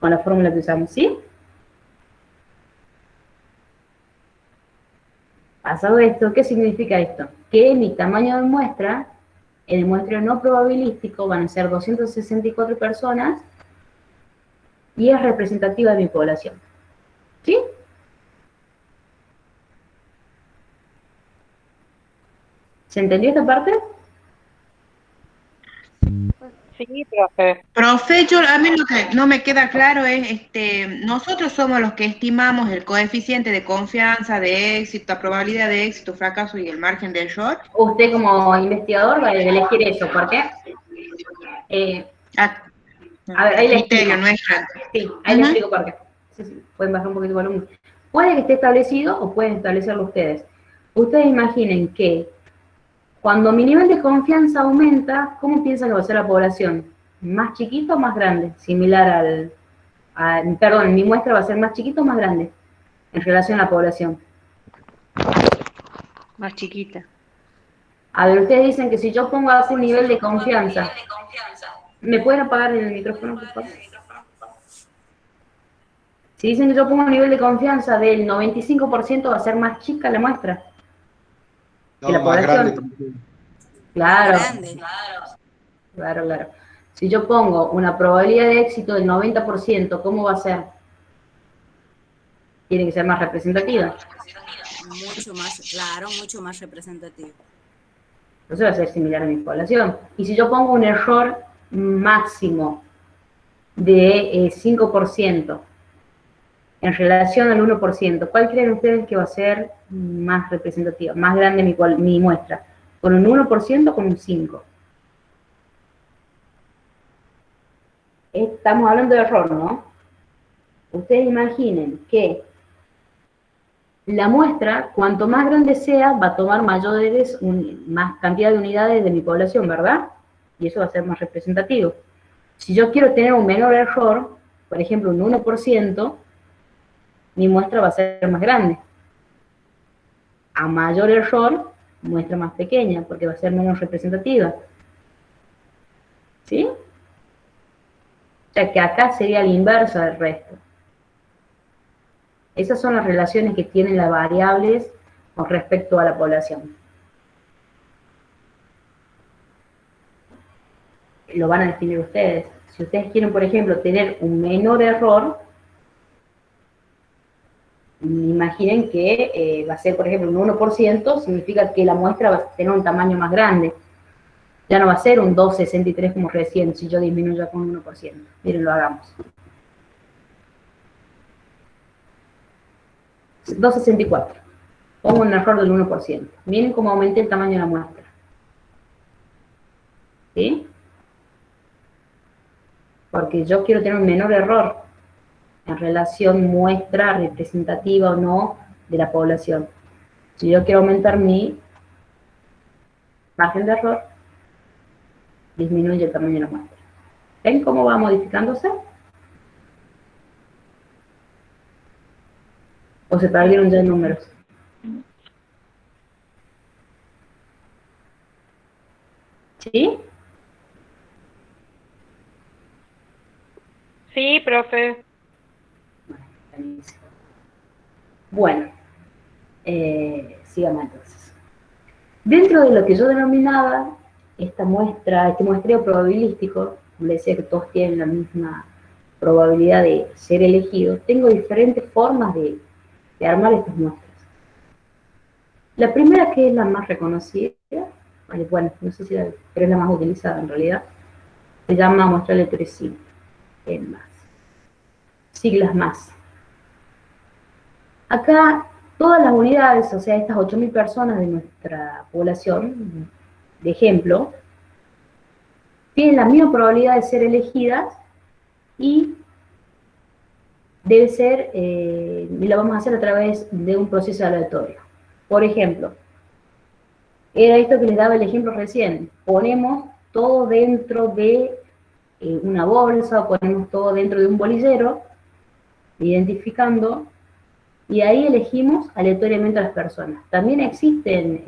la fórmula que usamos, ¿sí? Pasado esto, ¿qué significa esto? Que mi tamaño de muestra, en el muestreo no probabilístico, van a ser 264 personas y es representativa de mi población. ¿Sí? ¿Se entendió esta parte? Sí, profe. Profe, a mí lo que no me queda claro es, nosotros somos los que estimamos el coeficiente de confianza, de éxito, la probabilidad de éxito, fracaso y el margen de error. Usted como investigador va a elegir eso, ¿por qué? A ver, ahí le criterio explico. nuestro. Sí, ahí le explico por qué. Sí, pueden bajar un poquito el volumen. Puede que esté establecido o pueden establecerlo ustedes. Ustedes imaginen que cuando mi nivel de confianza aumenta, ¿cómo piensan que va a ser la población? ¿Más chiquito o más grande? Similar perdón, mi muestra va a ser más chiquito o más grande en relación a la población. Más chiquita. A ver, ustedes dicen que si yo pongo así un nivel de confianza, ¿me pueden apagar el micrófono, por favor? Si dicen que yo pongo un nivel de confianza del 95%, va a ser más chica la muestra que la No, más población. grande. Claro. Grande. Claro. Si yo pongo una probabilidad de éxito del 90%, ¿cómo va a ser? Tiene que ser más representativa. Mucho más, claro, mucho más representativo. Entonces va a ser similar a mi población. Y si yo pongo un error máximo de 5% en relación al 1%, ¿cuál creen ustedes que va a ser más representativa, más grande mi muestra? ¿Con un 1% o con un 5%? Estamos hablando de error, ¿no? Ustedes imaginen que la muestra, cuanto más grande sea, va a tomar más cantidad de unidades de mi población, ¿verdad? Y eso va a ser más representativo. Si yo quiero tener un menor error, por ejemplo, un 1%, mi muestra va a ser más grande. A mayor error, muestra más pequeña, porque va a ser menos representativa. ¿Sí? O sea que acá sería la inversa del resto. Esas son las relaciones que tienen las variables con respecto a la población. Lo van a definir ustedes. Si ustedes quieren, por ejemplo, tener un menor error, imaginen que va a ser, por ejemplo, un 1%, significa que la muestra va a tener un tamaño más grande. Ya no va a ser un 2,63 como recién, si yo disminuyo con un 1%. Miren, lo hagamos. 2,64. Pongo un error del 1%. Miren cómo aumenté el tamaño de la muestra. ¿Sí? Porque yo quiero tener un menor error en relación muestra representativa o no de la población. Si yo quiero aumentar mi margen de error, disminuye el tamaño de la muestra. ¿Ven cómo va modificándose? ¿O se perdieron ya en números? ¿Sí? Sí, profe. Bueno, sigamos entonces. Dentro de lo que yo denominaba esta muestra, este muestreo probabilístico, como les decía que todos tienen la misma probabilidad de ser elegidos, tengo diferentes formas de armar estas muestras. La primera, que es la más reconocida, bueno, no sé si pero es la más utilizada en realidad, se llama muestra aleatoria simple, en más. Siglas más. Acá, todas las unidades, o sea, estas 8.000 personas de nuestra población, de ejemplo, tienen la misma probabilidad de ser elegidas y debe ser, y lo vamos a hacer a través de un proceso aleatorio. Por ejemplo, era esto que les daba el ejemplo recién, ponemos todo dentro de una bolsa, o ponemos todo dentro de un bolillero, identificando, y ahí elegimos aleatoriamente a las personas. También existen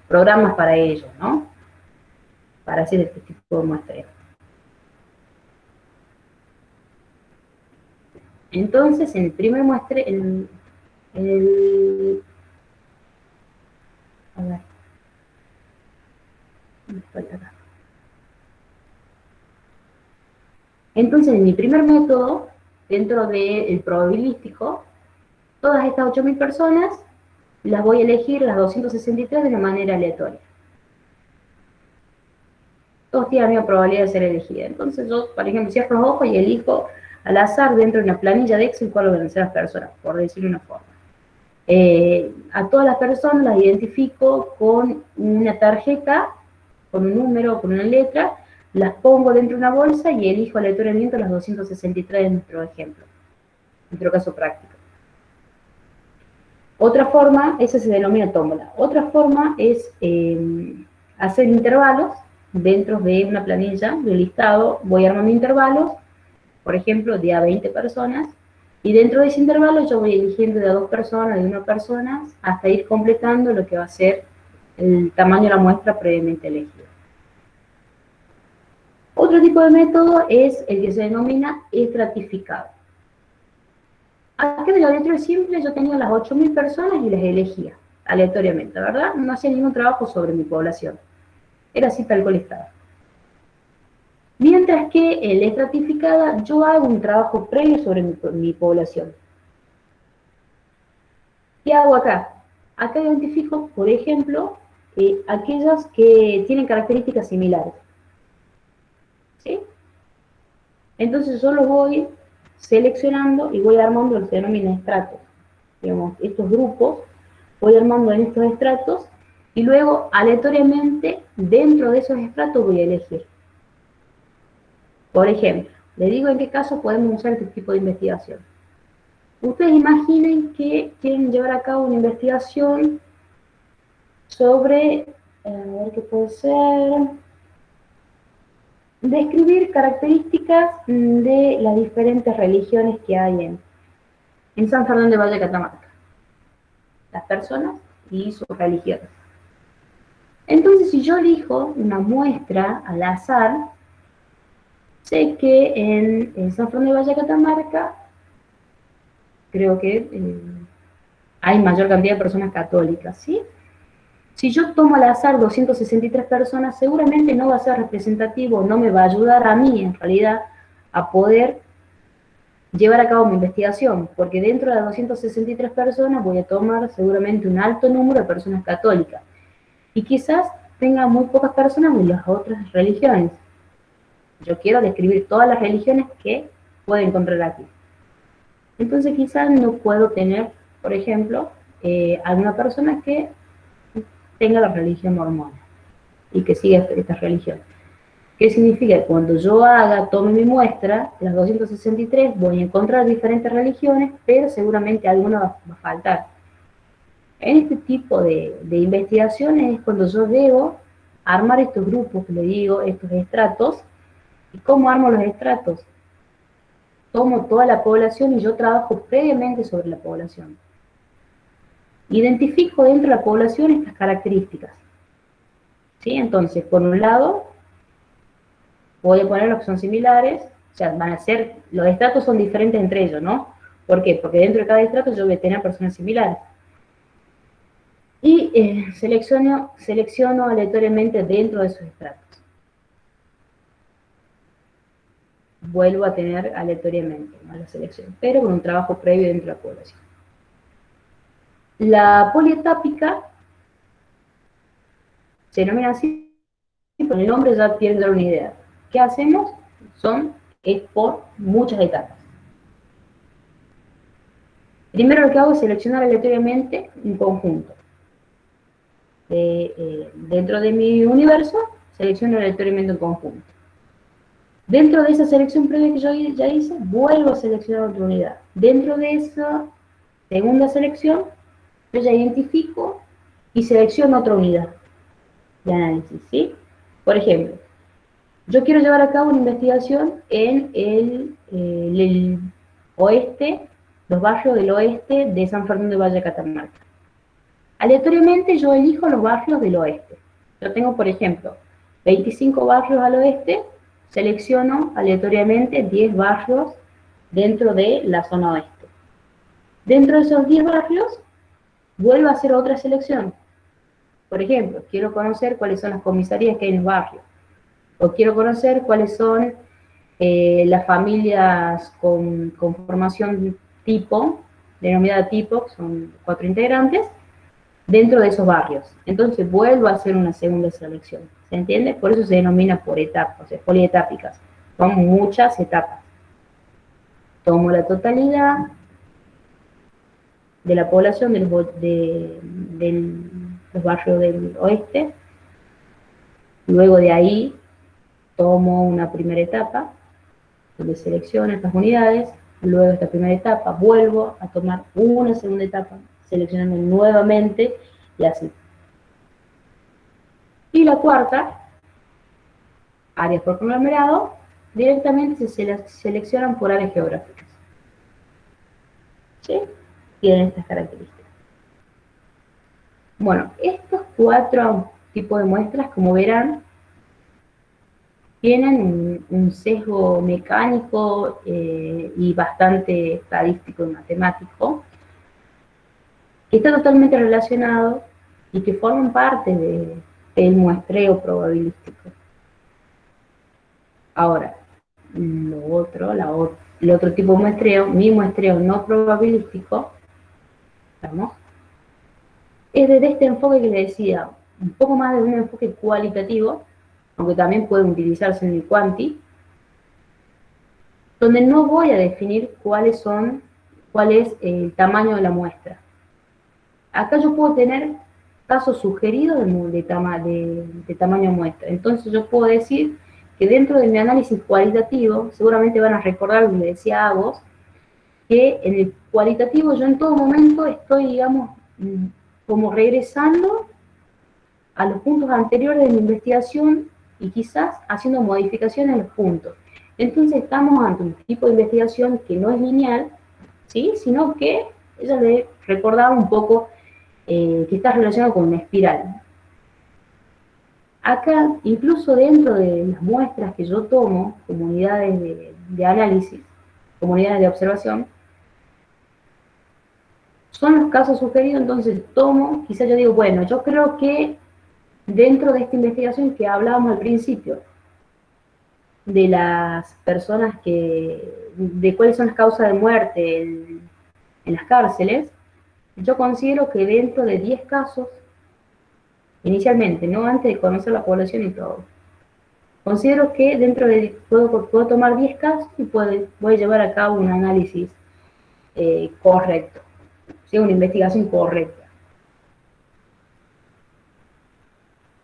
programas para ello, ¿no? Para hacer este tipo de muestreo. Entonces, en el primer muestreo, a ver, entonces, en mi primer método, dentro del probabilístico, todas estas 8.000 personas las voy a elegir, las 263, de una manera aleatoria. Todos tienen la misma probabilidad de ser elegidas. Entonces yo, por ejemplo, cierro los ojos y elijo al azar dentro de una planilla de Excel cuáles van a ser las personas, por decirlo de una forma. A todas las personas las identifico con una tarjeta, con un número, con una letra, las pongo dentro de una bolsa y elijo aleatoriamente las 263 de nuestro ejemplo, en nuestro caso práctico. Otra forma, esa se denomina tómbola. Otra forma es hacer intervalos dentro de una planilla, de un listado, voy armando intervalos, por ejemplo, de a 20 personas, y dentro de ese intervalo yo voy eligiendo de a 2 personas, de 1 persona, hasta ir completando lo que va a ser el tamaño de la muestra previamente elegida. Otro tipo de método es el que se denomina estratificado. Aquí en el aleatorio simple yo tenía las 8.000 personas y las elegía aleatoriamente, ¿verdad? No hacía ningún trabajo sobre mi población. Era así tal cual estaba. Mientras que en la estratificada yo hago un trabajo previo sobre mi población. ¿Qué hago acá? Acá identifico, por ejemplo, aquellas que tienen características similares. ¿Sí? Entonces yo los voy seleccionando y voy armando lo que se denomina estratos. Digamos, estos grupos, voy armando en estos estratos y luego aleatoriamente dentro de esos estratos voy a elegir. Por ejemplo, les digo en qué caso podemos usar este tipo de investigación. Ustedes imaginen que quieren llevar a cabo una investigación sobre, a ver qué puede ser, describir características de las diferentes religiones que hay en San Fernando de Valle, Catamarca. Las personas y sus religiones. Entonces, si yo elijo una muestra al azar, sé que en San Fernando de Valle, Catamarca, creo que hay mayor cantidad de personas católicas, ¿sí? Si yo tomo al azar 263 personas, seguramente no va a ser representativo, no me va a ayudar a mí, en realidad, a poder llevar a cabo mi investigación, porque dentro de las 263 personas voy a tomar seguramente un alto número de personas católicas, y quizás tenga muy pocas personas de las otras religiones. Yo quiero describir todas las religiones que puedo encontrar aquí. Entonces quizás no puedo tener, por ejemplo, alguna persona que tenga la religión mormona y que siga esta religión. ¿Qué significa? Que cuando yo tome mi muestra, las 263, voy a encontrar diferentes religiones, pero seguramente alguna va a faltar. En este tipo de investigaciones es cuando yo debo armar estos grupos, que le digo, estos estratos. ¿Y cómo armo los estratos? Tomo toda la población y yo trabajo previamente sobre la población. Identifico dentro de la población estas características. ¿Sí? Entonces, por un lado, voy a poner los que son similares, o sea, van a ser, los estratos son diferentes entre ellos, ¿no? ¿Por qué? Porque dentro de cada estrato yo voy a tener personas similares. y selecciono aleatoriamente dentro de esos estratos. Vuelvo a tener aleatoriamente, ¿no?, la selección, pero con un trabajo previo dentro de la población. La polietápica se denomina así, con el nombre ya tienes que dar una idea. ¿Qué hacemos? Es por muchas etapas. Primero lo que hago es seleccionar aleatoriamente un conjunto. Dentro de mi universo, selecciono aleatoriamente un conjunto. Dentro de esa selección previa que yo ya hice, vuelvo a seleccionar otra unidad. Dentro de esa segunda selección, yo ya identifico y selecciono otra unidad de análisis, ¿sí? Por ejemplo, yo quiero llevar a cabo una investigación en el oeste, los barrios del oeste de San Fernando de Valle Catamarca. Aleatoriamente yo elijo los barrios del oeste. Yo tengo, por ejemplo, 25 barrios al oeste, selecciono aleatoriamente 10 barrios dentro de la zona oeste. Dentro de esos 10 barrios, vuelvo a hacer otra selección. Por ejemplo, quiero conocer cuáles son las comisarías que hay en el barrio, o quiero conocer cuáles son las familias con formación tipo, denominada tipo, son 4 integrantes, dentro de esos barrios. Entonces vuelvo a hacer una segunda selección. ¿Se entiende? Por eso se denomina por etapas, o sea, polietápicas. Son muchas etapas. Tomo la totalidad de la población de los barrios del oeste. Luego de ahí tomo una primera etapa, donde selecciono estas unidades. Luego de esta primera etapa vuelvo a tomar una segunda etapa, seleccionando nuevamente y así. Y la cuarta, áreas por conglomerado, directamente se seleccionan por áreas geográficas. ¿Sí? Tienen estas características. Bueno, estos 4 tipos de muestras, como verán, tienen un sesgo mecánico y bastante estadístico y matemático, que está totalmente relacionado y que forman parte del muestreo probabilístico. Ahora, el otro tipo de muestreo, mi muestreo no probabilístico, ¿vamos?, es desde este enfoque que les decía, un poco más de un enfoque cualitativo, aunque también puede utilizarse en el cuanti, donde no voy a definir cuál es el tamaño de la muestra. Acá yo puedo tener casos sugeridos de tamaño de muestra. Entonces yo puedo decir que dentro de mi análisis cualitativo, seguramente van a recordar lo que decía Agos, que en el cualitativo yo en todo momento estoy, digamos, como regresando a los puntos anteriores de mi investigación y quizás haciendo modificaciones en los puntos. Entonces estamos ante un tipo de investigación que no es lineal, ¿sí?, sino que ella le recordaba un poco que está relacionado con una espiral. Acá, incluso dentro de las muestras que yo tomo, como unidades de análisis, como unidades de observación, son los casos sugeridos, entonces tomo, quizás yo digo, bueno, yo creo que dentro de esta investigación que hablábamos al principio, de las personas de cuáles son las causas de muerte en las cárceles, yo considero que dentro de 10 casos, inicialmente, no antes de conocer la población y todo, considero que puedo tomar 10 casos y voy a llevar a cabo un análisis correcto, ¿sí?, una investigación correcta.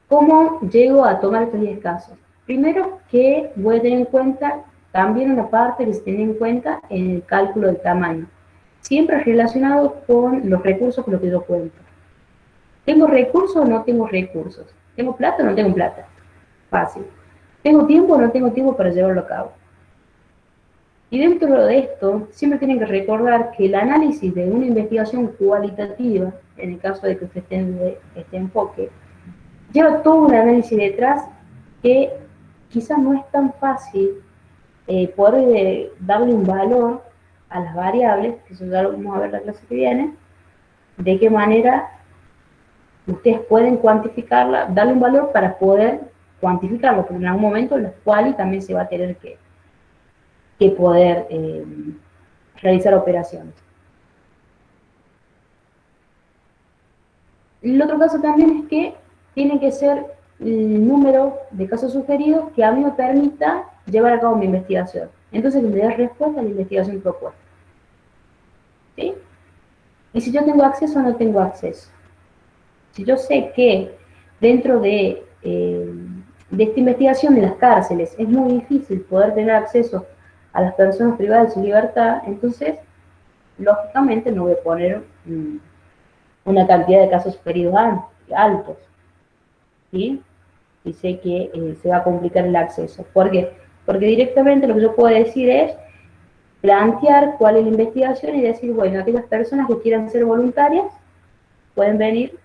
¿Cómo llego a tomar estos 10 casos? Primero que voy a tener en cuenta también una parte que se tiene en cuenta en el cálculo del tamaño, siempre relacionado con los recursos con los que yo cuento. ¿Tengo recursos o no tengo recursos? ¿Tengo plata o no tengo plata? Fácil. ¿Tengo tiempo o no tengo tiempo para llevarlo a cabo? Y dentro de esto, siempre tienen que recordar que el análisis de una investigación cualitativa, en el caso de que usted esté este enfoque, lleva todo un análisis detrás que quizás no es tan fácil poder darle un valor a las variables, que eso ya lo vamos a ver la clase que viene, de qué manera ustedes pueden cuantificarla, darle un valor para poder cuantificarlo, porque en algún momento la quali también se va a tener que poder realizar operaciones. El otro caso también es que tiene que ser el número de casos sugeridos que a mí me permita llevar a cabo mi investigación. Entonces le da respuesta a la investigación propuesta. ¿Sí? Y si yo tengo acceso o no tengo acceso. Si yo sé que dentro de esta investigación de las cárceles es muy difícil poder tener acceso a las personas privadas de su libertad, entonces, lógicamente, no voy a poner una cantidad de casos sugeridos altos. ¿Sí? Y sé que se va a complicar el acceso. ¿Por qué? Porque directamente lo que yo puedo decir es plantear cuál es la investigación y decir, bueno, aquellas personas que quieran ser voluntarias pueden venir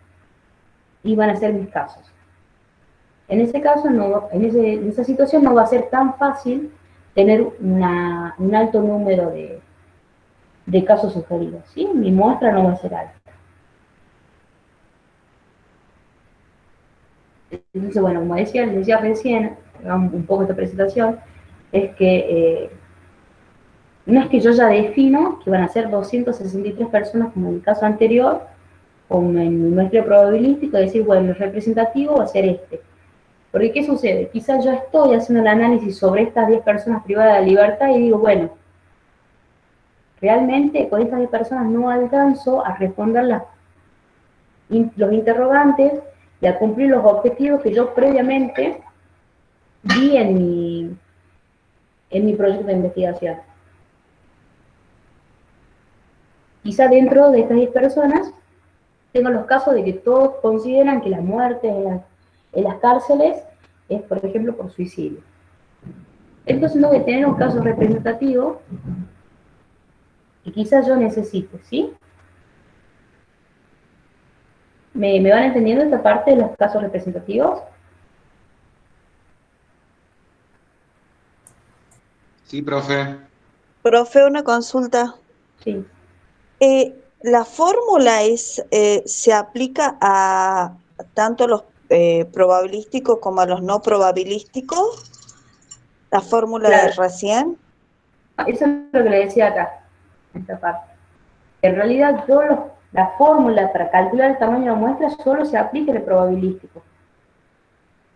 y van a ser mis casos. En ese caso, en esa situación no va a ser tan fácil tener un alto número de casos sugeridos, ¿sí? Mi muestra no va a ser alta. Entonces, bueno, como les decía recién, un poco esta presentación, es que no es que yo ya defino que van a ser 263 personas como en el caso anterior, como en mi muestreo probabilístico, decir, bueno, el representativo va a ser este. Porque, ¿qué sucede? Quizás yo estoy haciendo el análisis sobre estas 10 personas privadas de libertad y digo, bueno, realmente con estas 10 personas no alcanzo a responder los interrogantes y a cumplir los objetivos que yo previamente vi en mi proyecto de investigación. Quizá dentro de estas 10 personas tengo los casos de que todos consideran que la muerte en las cárceles es, por ejemplo, por suicidio. Entonces no voy a tener un caso representativo que quizás yo necesite, ¿sí? ¿Me van entendiendo esta parte de los casos representativos? Sí, profe. Profe, una consulta. Sí. ¿La fórmula se aplica a tanto los probabilísticos como a los no probabilísticos? ¿La fórmula de recién? Eso es lo que le decía acá, en esta parte. En realidad, la fórmula para calcular el tamaño de la muestra solo se aplica en el probabilístico.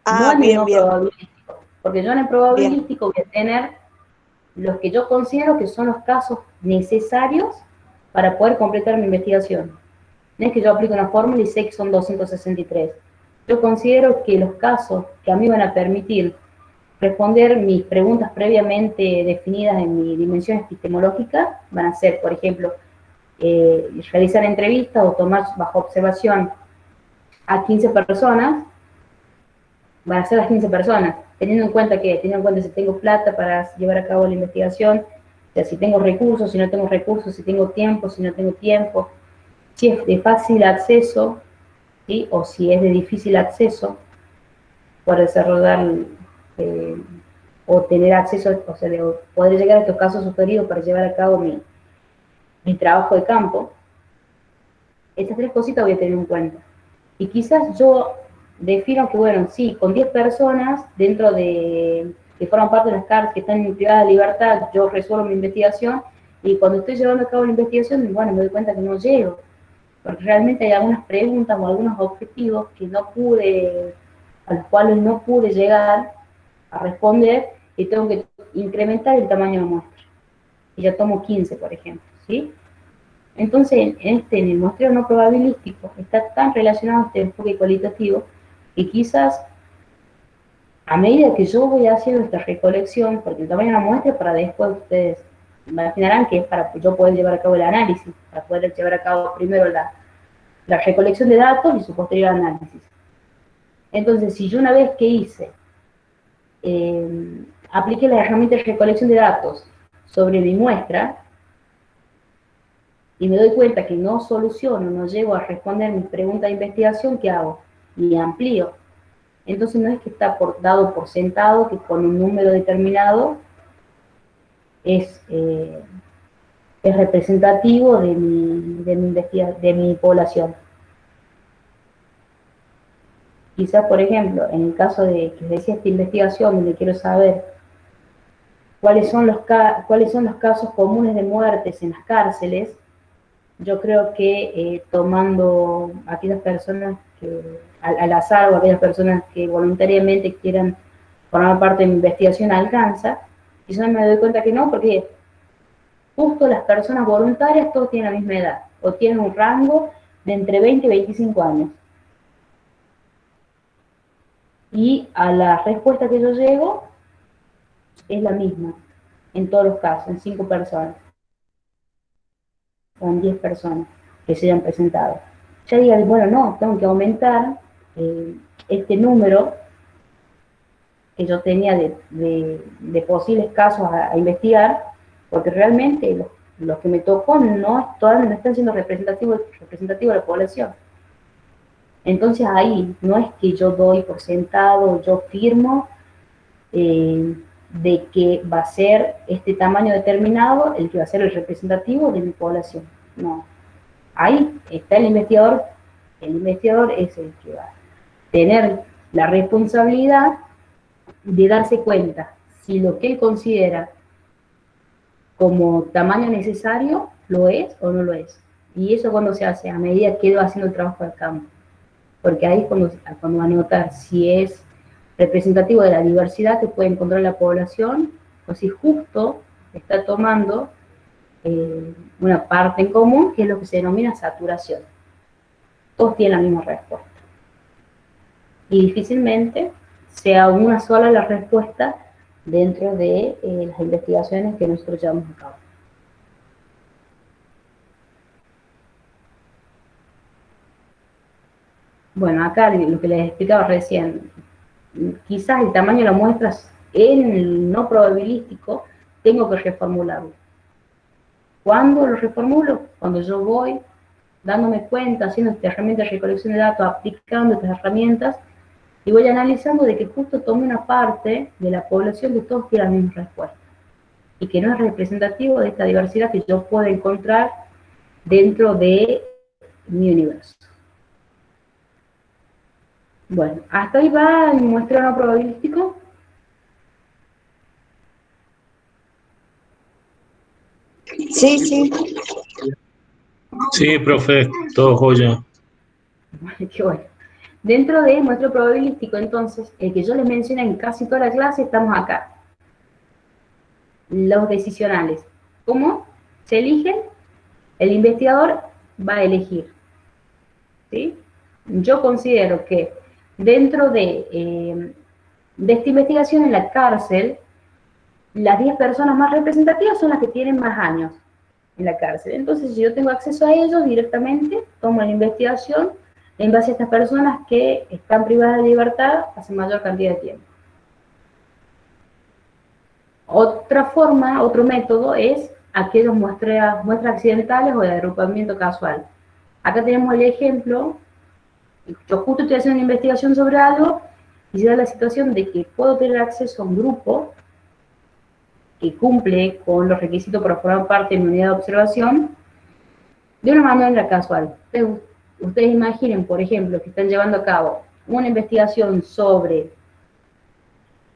No en el no probabilístico. Porque yo en el probabilístico voy a tener los que yo considero que son los casos necesarios para poder completar mi investigación. No es que yo aplique una fórmula y sé que son 263. Yo considero que los casos que a mí van a permitir responder mis preguntas previamente definidas en mi dimensión epistemológica van a ser, por ejemplo, realizar entrevistas o tomar bajo observación a 15 personas, van a ser las 15 personas, teniendo en cuenta si tengo plata para llevar a cabo la investigación, o sea, si tengo recursos, si no tengo recursos, si tengo tiempo, si no tengo tiempo, si es de fácil acceso, ¿sí? O si es de difícil acceso, por desarrollar o tener acceso, o sea, de poder llegar a estos casos sugeridos para llevar a cabo mi trabajo de campo. Estas tres cositas voy a tener en cuenta. Y quizás yo defino que, bueno, sí, con 10 personas dentro que forman parte de las cárceles, que están en privada de libertad, yo resuelvo mi investigación, y cuando estoy llevando a cabo la investigación, bueno, me doy cuenta que no llego, porque realmente hay algunas preguntas o algunos objetivos a los cuales no pude llegar a responder, y tengo que incrementar el tamaño de la muestra. Y ya tomo 15, por ejemplo, ¿sí? Entonces, en el muestreo no probabilístico está tan relacionado a este enfoque cualitativo que quizás a medida que yo voy haciendo esta recolección, porque el tamaño de la muestra para después ustedes imaginarán que es para yo poder llevar a cabo el análisis, para poder llevar a cabo primero la recolección de datos y su posterior análisis. Entonces, si yo una vez que hice, apliqué la herramienta de recolección de datos sobre mi muestra, y me doy cuenta que no soluciono, no llego a responder mis preguntas de investigación, ¿qué hago? Y amplío. Entonces no es que está dado por sentado que con un número determinado es representativo de mi población. Quizás, por ejemplo, en el caso de que decía esta investigación, donde quiero saber cuáles son los casos comunes de muertes en las cárceles, yo creo que tomando aquellas personas que al azar o aquellas personas que voluntariamente quieran formar parte de mi investigación alcanza, quizás me doy cuenta que no, porque justo las personas voluntarias todos tienen la misma edad, o tienen un rango de entre 20 y 25 años. Y a la respuesta que yo llego es la misma, en todos los casos, en 5 personas, o en 10 personas que se hayan presentado. Ya digan, bueno, no, tengo que aumentar este número que yo tenía de posibles casos a investigar, porque realmente los que me tocó todavía no están siendo representativos de la población. Entonces ahí no es que yo doy por sentado, yo firmo de que va a ser este tamaño determinado el que va a ser el representativo de mi población. No. Ahí está el investigador es el que va a tener la responsabilidad de darse cuenta si lo que él considera como tamaño necesario lo es o no lo es. Y eso cuando se hace a medida que va haciendo el trabajo del campo. Porque ahí es cuando va a notar si es representativo de la diversidad que puede encontrar la población o si justo está tomando una parte en común, que es lo que se denomina saturación. Todos tienen la misma respuesta. Y difícilmente sea una sola la respuesta dentro de las investigaciones que nosotros llevamos a cabo. Bueno, acá lo que les explicaba recién, quizás el tamaño de la muestra en el no probabilístico tengo que reformularlo. ¿Cuándo lo reformulo? Cuando yo voy dándome cuenta, haciendo esta herramienta de recolección de datos, aplicando estas herramientas, y voy analizando de que justo tome una parte de la población que todos tienen la misma respuesta, y que no es representativo de esta diversidad que yo puedo encontrar dentro de mi universo. Bueno, hasta ahí va el muestreo no probabilístico. Sí, sí. Sí, profe, todo joya. Qué bueno. Dentro de muestreo probabilístico, entonces, el que yo les mencioné en casi toda la clase, estamos acá. Los decisionales. ¿Cómo se eligen? El investigador va a elegir. ¿Sí? Yo considero que dentro de esta investigación en la cárcel, las 10 personas más representativas son las que tienen más años en la cárcel. Entonces, si yo tengo acceso a ellos directamente, tomo la investigación en base a estas personas que están privadas de libertad hace mayor cantidad de tiempo. Otra forma, otro método es aquellas muestras accidentales o de agrupamiento casual. Acá tenemos el ejemplo. Yo justo estoy haciendo una investigación sobre algo y se da la situación de que puedo tener acceso a un grupo que cumple con los requisitos para formar parte de mi unidad de observación de una manera casual. Ustedes imaginen, por ejemplo, que están llevando a cabo una investigación sobre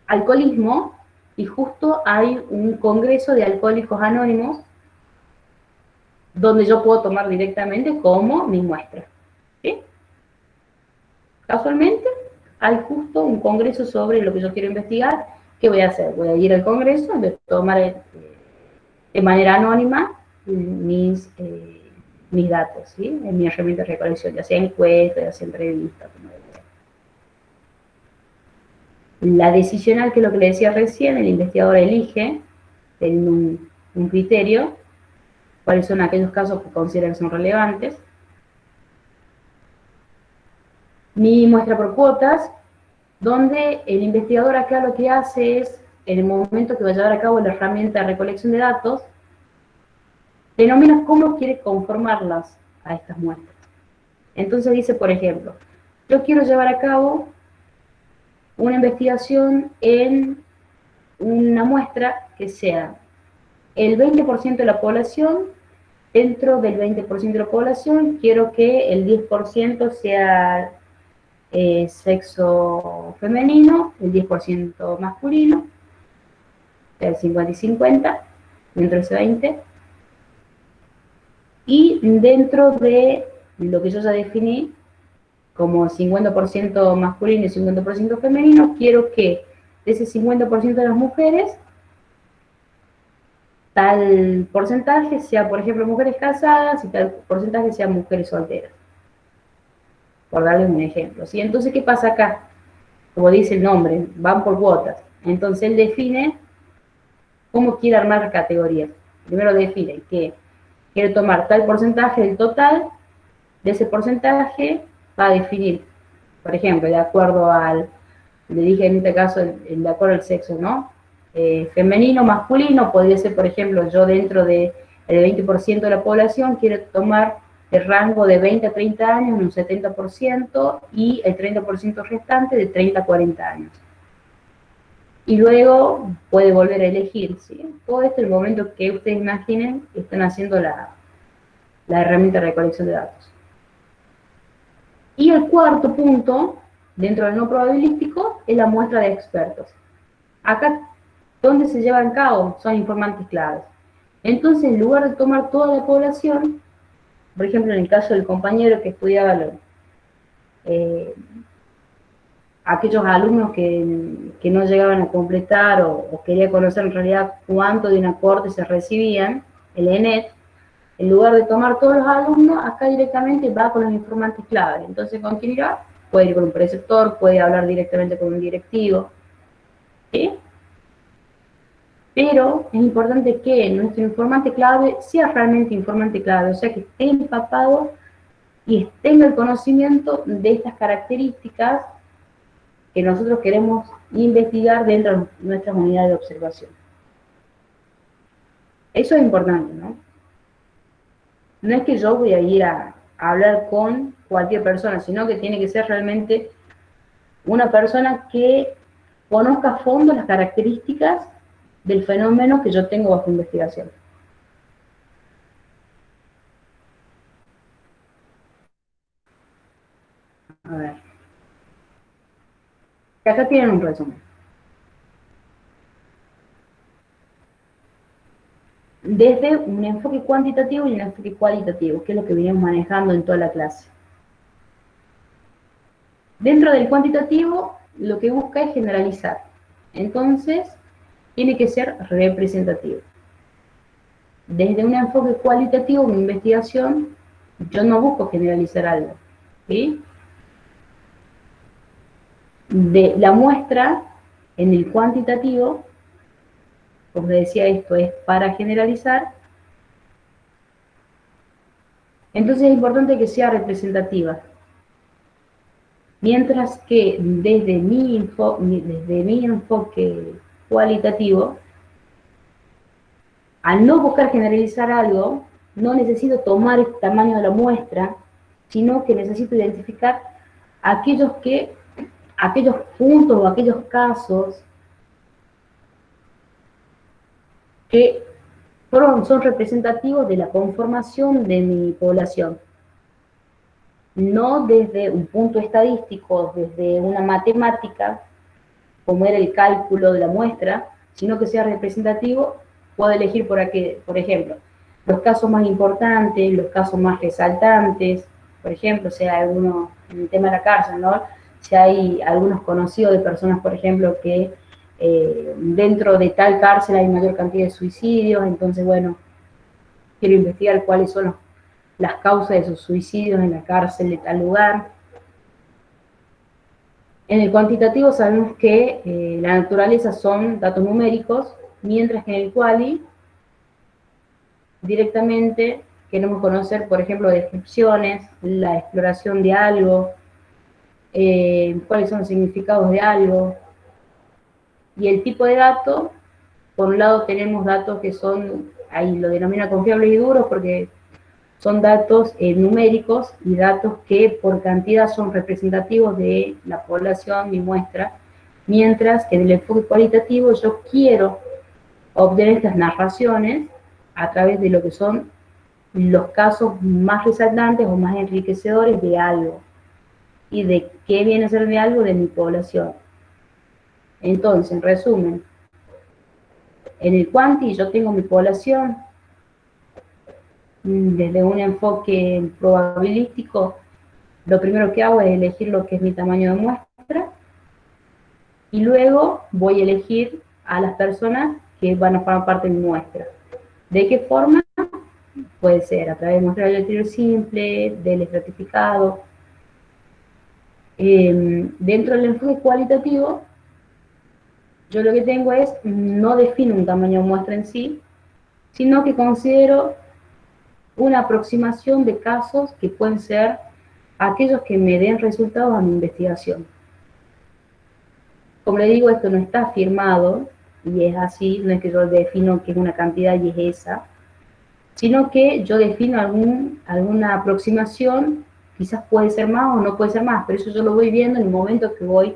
alcoholismo y justo hay un congreso de alcohólicos anónimos donde yo puedo tomar directamente como mi muestra. ¿Sí? Casualmente hay justo un congreso sobre lo que yo quiero investigar. ¿Qué voy a hacer? Voy a ir al congreso, voy a tomar de manera anónima mis datos, ¿sí? En mi herramienta de recolección, ya sea encuesta, ya sea entrevista. La decisional, que es lo que le decía recién, el investigador elige, teniendo un criterio, cuáles son aquellos casos que considera que son relevantes. Mi muestra por cuotas, donde el investigador acá lo que hace es, en el momento que va a llevar a cabo la herramienta de recolección de datos, denomina cómo quiere conformarlas a estas muestras. Entonces dice, por ejemplo, yo quiero llevar a cabo una investigación en una muestra que sea el 20% de la población. Dentro del 20% de la población, quiero que el 10% sea sexo femenino, el 10% masculino, el 50 y 50, dentro de ese 20. Y dentro de lo que yo ya definí como 50% masculino y 50% femenino, quiero que de ese 50% de las mujeres, tal porcentaje sea, por ejemplo, mujeres casadas y tal porcentaje sea mujeres solteras. Por darles un ejemplo. ¿Sí? Entonces, ¿qué pasa acá? Como dice el nombre, van por cuotas. Entonces, él define cómo quiere armar las categorías. Primero define que quiere tomar tal porcentaje del total, de ese porcentaje va a definir, por ejemplo, de acuerdo al, le dije en este caso, de acuerdo al sexo, ¿no? Femenino, masculino, podría ser, por ejemplo, yo dentro del 20% de la población quiero tomar el rango de 20 a 30 años, un 70%, y el 30% restante de 30 a 40 años. Y luego puede volver a elegir, ¿sí? Todo esto en el momento que ustedes imaginen que están haciendo la herramienta de recolección de datos. Y el cuarto punto, dentro del no probabilístico, es la muestra de expertos. Acá, ¿dónde se llevan a cabo? Son informantes claves. Entonces, en lugar de tomar toda la población, por ejemplo, en el caso del compañero que estudiaba aquellos alumnos que no llegaban a completar o quería conocer en realidad cuánto de un aporte se recibían, el ENET, en lugar de tomar todos los alumnos, acá directamente va con los informantes clave. Entonces, ¿con quién irá? Puede ir con un preceptor, puede hablar directamente con un directivo. ¿Sí? Pero es importante que nuestro informante clave sea realmente informante clave, o sea, que esté empapado y tenga el conocimiento de estas características que nosotros queremos investigar dentro de nuestras unidades de observación. Eso es importante, ¿no? No es que yo voy a ir a hablar con cualquier persona, sino que tiene que ser realmente una persona que conozca a fondo las características del fenómeno que yo tengo bajo investigación. A ver. Acá tienen un resumen. Desde un enfoque cuantitativo y un enfoque cualitativo, que es lo que venimos manejando en toda la clase. Dentro del cuantitativo, lo que busca es generalizar. Entonces, tiene que ser representativo. Desde un enfoque cualitativo, mi investigación, yo no busco generalizar algo, ¿sí? De la muestra, en el cuantitativo, como decía, esto es para generalizar, entonces es importante que sea representativa. Mientras que desde mi enfoque cualitativo, al no buscar generalizar algo, no necesito tomar el tamaño de la muestra, sino que necesito identificar aquellos puntos o aquellos casos que son representativos de la conformación de mi población. No desde un punto estadístico, desde una matemática, como era el cálculo de la muestra, sino que sea representativo. Puedo elegir por ejemplo, los casos más importantes, los casos más resaltantes, por ejemplo, si hay alguno, en el tema de la cárcel, ¿no? Si hay algunos conocidos de personas, por ejemplo, que dentro de tal cárcel hay mayor cantidad de suicidios, entonces, bueno, quiero investigar cuáles son las causas de esos suicidios en la cárcel de tal lugar. En el cuantitativo sabemos que la naturaleza son datos numéricos, mientras que en el quali directamente queremos conocer, por ejemplo, descripciones, la exploración de algo, cuáles son los significados de algo, y el tipo de dato. Por un lado tenemos datos que son, ahí lo denomina confiables y duros, porque son datos numéricos y datos que por cantidad son representativos de la población, mi muestra, mientras que en el enfoque cualitativo yo quiero obtener estas narraciones a través de lo que son los casos más resaltantes o más enriquecedores de algo. y de qué viene a ser de algo de mi población. Entonces, en resumen, en el cuanti yo tengo mi población desde un enfoque probabilístico. Lo primero que hago es elegir lo que es mi tamaño de muestra y luego voy a elegir a las personas que van a formar parte de mi muestra. ¿De qué forma? Puede ser a través de muestreo aleatorio simple, del estratificado. Dentro del enfoque cualitativo, yo lo que tengo es, no defino un tamaño de muestra en sí, sino que considero una aproximación de casos que pueden ser aquellos que me den resultados a mi investigación. Como le digo, esto no está firmado, y es así, no es que yo defino que es una cantidad y es esa, sino que yo defino alguna aproximación, quizás puede ser más o no puede ser más, pero eso yo lo voy viendo en el momento que voy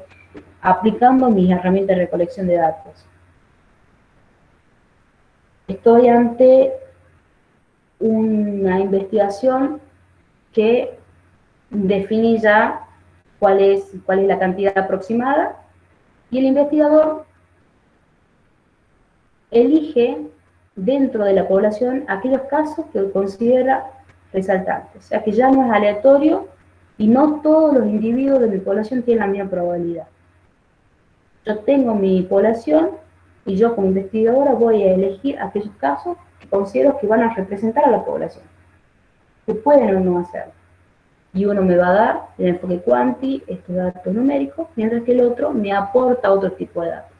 aplicando mis herramientas de recolección de datos. Estoy ante una investigación que define ya cuál es la cantidad aproximada, y el investigador elige dentro de la población aquellos casos que considera resaltantes. O sea que ya no es aleatorio y no todos los individuos de mi población tienen la misma probabilidad. Yo tengo mi población y yo como investigadora voy a elegir aquellos casos que considero que van a representar a la población, que pueden o no hacerlo. Y uno me va a dar el enfoque cuanti, estos datos numéricos, mientras que el otro me aporta otro tipo de datos.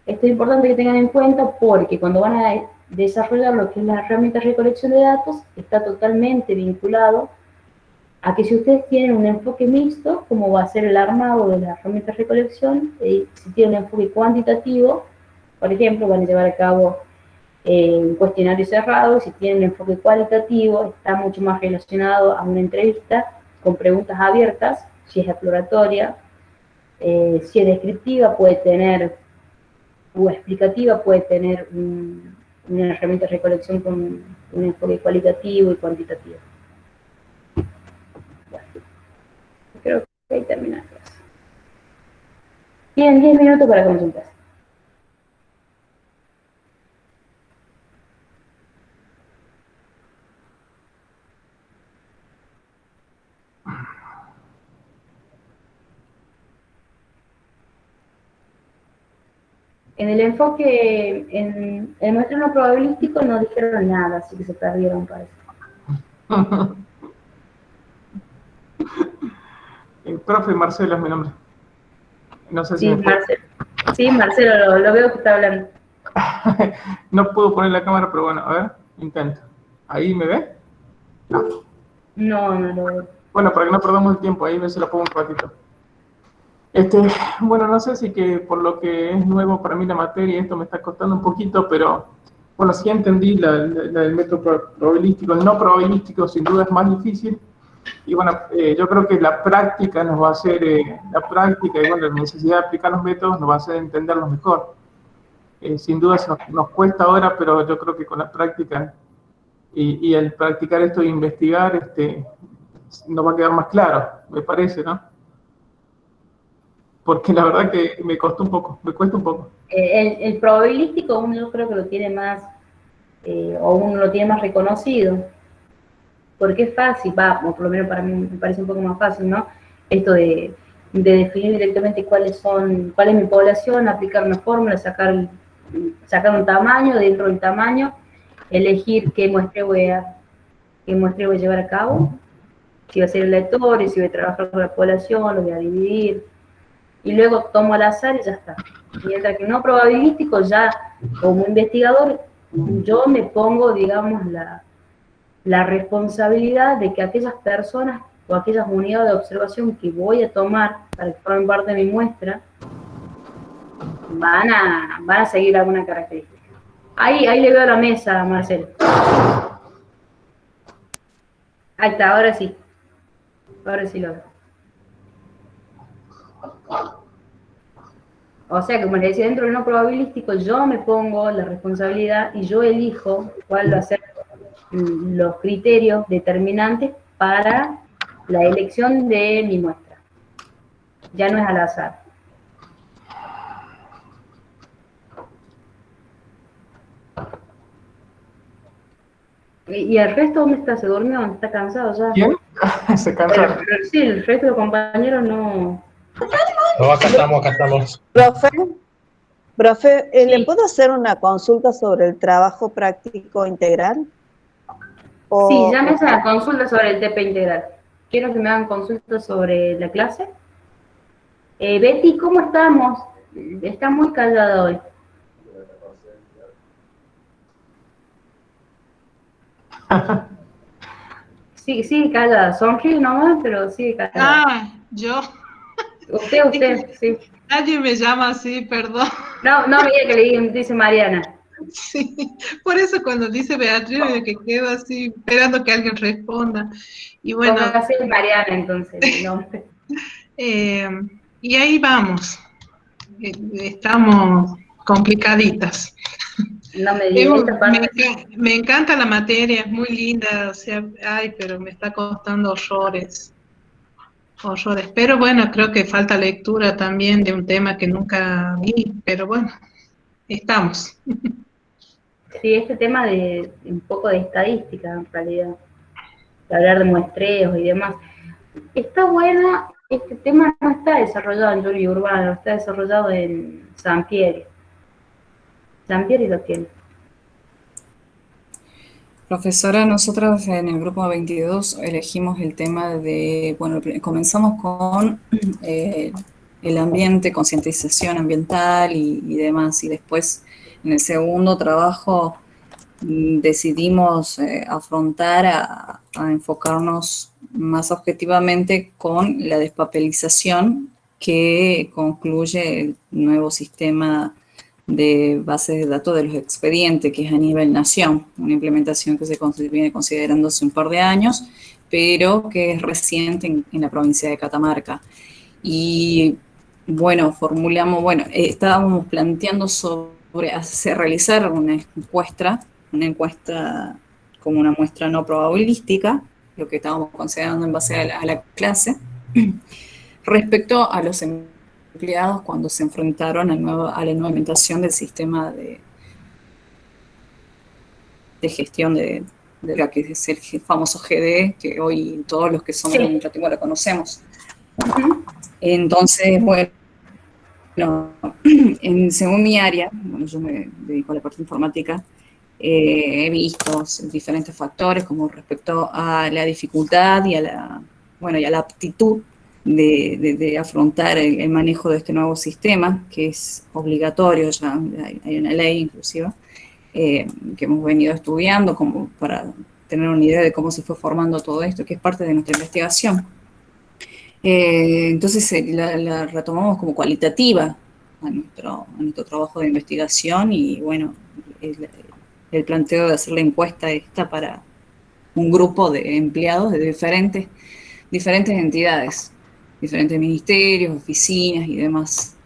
Esto es importante que tengan en cuenta porque cuando van a desarrollar lo que es la herramienta de recolección de datos, está totalmente vinculado a que si ustedes tienen un enfoque mixto, como va a ser el armado de la herramienta de recolección, si tienen un enfoque cuantitativo, por ejemplo, van a llevar a cabo un cuestionario cerrado. Si tienen un enfoque cualitativo, está mucho más relacionado a una entrevista con preguntas abiertas, si es exploratoria, si es descriptiva, puede tener, o explicativa, puede tener una herramienta de recolección con un enfoque cualitativo y cuantitativo. Bueno, creo que ahí termina la clase. Tienen 10 minutos para consultas. En el enfoque, en el muestreo no probabilístico no dijeron nada, así que se perdieron para eso. El profe Marcelo es mi nombre. No sé si sí, Marcelo. Sí, Marcelo, lo veo que está hablando. No puedo poner la cámara, pero bueno, a ver, intento. ¿Ahí me ve? No. No lo veo. Bueno, para que no perdamos el tiempo, ahí se lo pongo un ratito. Bueno, no sé si que por lo que es nuevo para mí la materia, esto me está costando un poquito, pero bueno, sí entendí el método probabilístico. El no probabilístico sin duda es más difícil, y bueno, yo creo que la práctica nos va a hacer, la práctica y bueno, la necesidad de aplicar los métodos nos va a hacer entenderlos mejor. Sin duda nos cuesta ahora, pero yo creo que con la práctica y el practicar esto de investigar, nos va a quedar más claro, me parece, ¿no? Porque la verdad que me cuesta un poco. El probabilístico uno yo creo que lo tiene más, o uno lo tiene más reconocido, porque es fácil, o por lo menos para mí me parece un poco más fácil, ¿no? Esto de definir directamente cuál es mi población, aplicar una fórmula, sacar un tamaño, dentro del tamaño, elegir qué muestreo voy a llevar a cabo, si va a ser aleatorio, si voy a trabajar con la población, lo voy a dividir, y luego tomo al azar y ya está. Mientras que no probabilístico, ya como investigador, yo me pongo, digamos, la responsabilidad de que aquellas personas o aquellas unidades de observación que voy a tomar para que formen parte de mi muestra, van a seguir alguna característica. Ahí le veo la mesa, Marcelo. Ahí está, ahora sí. Ahora sí lo veo. O sea, como les decía, dentro del no probabilístico, yo me pongo la responsabilidad y yo elijo cuál va a ser los criterios determinantes para la elección de mi muestra. Ya no es al azar. ¿Y el resto dónde está? ¿Se durmió? ¿Está cansado ya? ¿Quién? Se cansa. Sí, el resto de los compañeros no... No, acá estamos. Profe, ¿le puedo hacer una consulta sobre el trabajo práctico integral? Sí, ya me hacen la consulta sobre el TP integral. Quiero que me hagan consulta sobre la clase. Betty, ¿cómo estamos? Está muy callada hoy. Sí, sigue callada. Sonríe nomás, pero sigue callada. Ah, yo. Usted, sí. Nadie me llama así, perdón. No, mire que le dice Mariana. Sí, por eso cuando dice Beatriz, que quedo así esperando que alguien responda. Y bueno. Póngase Mariana, entonces, el nombre. Y ahí vamos. Estamos complicaditas. No me diga esta parte. Me encanta la materia, es muy linda, o sea, pero me está costando horrores. Pero bueno, creo que falta lectura también de un tema que nunca vi, pero bueno, estamos. Sí, este tema de un poco de estadística, en realidad, de hablar de muestreos y demás. Está bueno, este tema no está desarrollado en Giulio Urbano, está desarrollado en Sampieri. Sampieri lo tiene. Profesora, nosotros en el grupo 22 elegimos el tema de, bueno, comenzamos con el ambiente, concientización ambiental y demás, y después en el segundo trabajo decidimos afrontar a enfocarnos más objetivamente con la despapelización que concluye el nuevo sistema de bases de datos de los expedientes, que es a nivel nación, una implementación que se viene considerando hace un par de años, pero que es reciente en la provincia de Catamarca. Y bueno, estábamos planteando sobre realizar una encuesta como una muestra no probabilística, lo que estábamos considerando en base a la clase, respecto a los empleados cuando se enfrentaron a la nueva implementación del sistema de gestión de lo que es el famoso GD, que hoy todos los que somos administrativos lo conocemos. Entonces, bueno, según mi área, yo me dedico a la parte informática, he visto diferentes factores como respecto a la dificultad y a la aptitud de afrontar el manejo de este nuevo sistema, que es obligatorio, ya hay una ley inclusive, que hemos venido estudiando como para tener una idea de cómo se fue formando todo esto, que es parte de nuestra investigación. Entonces la retomamos como cualitativa a nuestro trabajo de investigación y bueno, el planteo de hacer la encuesta esta para un grupo de empleados de diferentes entidades, diferentes ministerios, oficinas y demás,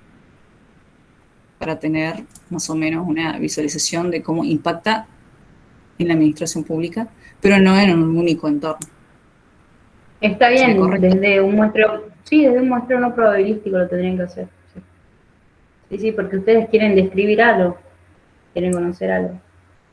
para tener más o menos una visualización de cómo impacta en la administración pública, pero no en un único entorno. Está bien, desde un muestreo no probabilístico lo tendrían que hacer. Sí, porque ustedes quieren describir algo, quieren conocer algo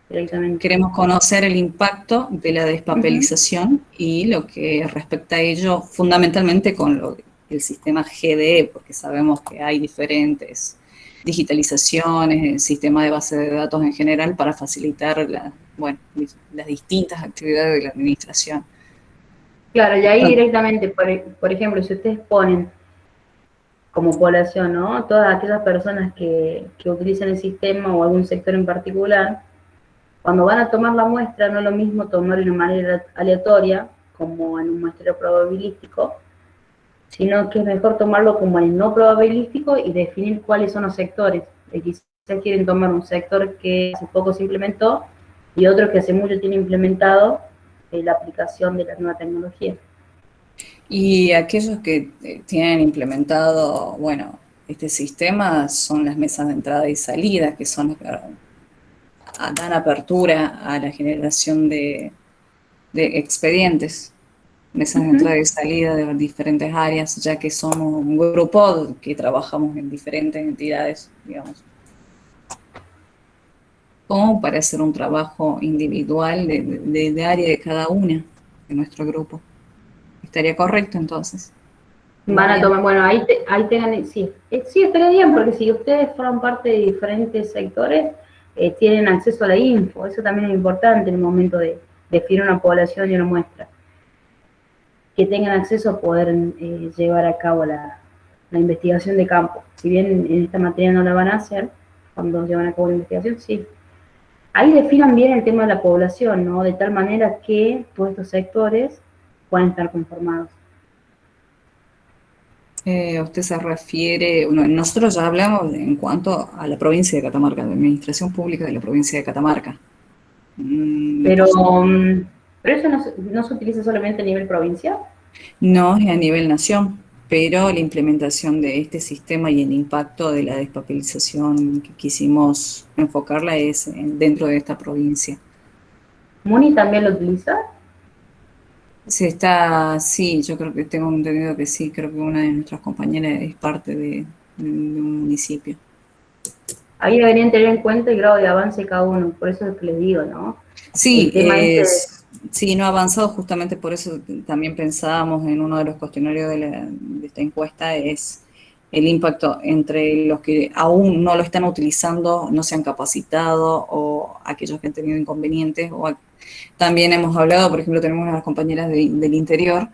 directamente. Queremos conocer el impacto de la despapelización y lo que respecta a ello fundamentalmente con el sistema GDE, porque sabemos que hay diferentes digitalizaciones, el sistema de base de datos en general para facilitar las distintas actividades de la administración. Claro, y ahí directamente, por ejemplo, si ustedes ponen como población, ¿no? Todas aquellas personas que utilizan el sistema o algún sector en particular, cuando van a tomar la muestra, no es lo mismo tomar de una manera aleatoria, como en un muestreo probabilístico, sino que es mejor tomarlo como el no probabilístico y definir cuáles son los sectores. Quizás quieren tomar un sector que hace poco se implementó y otro que hace mucho tiene implementado la aplicación de la nueva tecnología. Y aquellos que tienen implementado, este sistema son las mesas de entrada y salida, que son los que dan apertura a la generación de expedientes. mesas de entrada y salida de diferentes áreas, ya que somos un grupo que trabajamos en diferentes entidades, digamos, como para hacer un trabajo individual de área de cada una de nuestro grupo. ¿Estaría correcto entonces? Van a tomar, bueno, ahí tengan, sí, sí, estaría bien, porque si ustedes forman parte de diferentes sectores, tienen acceso a la info, eso también es importante en el momento de definir una población y una muestra. Que tengan acceso a poder llevar a cabo la investigación de campo. Si bien en esta materia no la van a hacer, cuando llevan a cabo la investigación, sí. Ahí definan bien el tema de la población, ¿no? De tal manera que todos estos sectores puedan estar conformados. Usted se refiere, bueno, nosotros ya hablamos en cuanto a la provincia de Catamarca, de la administración pública de la provincia de Catamarca. Pero eso no se utiliza solamente a nivel provincia. No es a nivel nación, pero la implementación de este sistema y el impacto de la despapelización que quisimos enfocarla es dentro de esta provincia. ¿Muni también lo utiliza? Sí, yo creo que tengo entendido que sí, creo que una de nuestras compañeras es parte de un municipio. Ahí deberían tener en cuenta el grado de avance de cada uno, por eso es lo que les digo, ¿no? Sí, sí, no ha avanzado, justamente por eso también pensábamos en uno de los cuestionarios de esta encuesta, es el impacto entre los que aún no lo están utilizando, no se han capacitado, o aquellos que han tenido inconvenientes, también hemos hablado, por ejemplo, tenemos unas compañeras del interior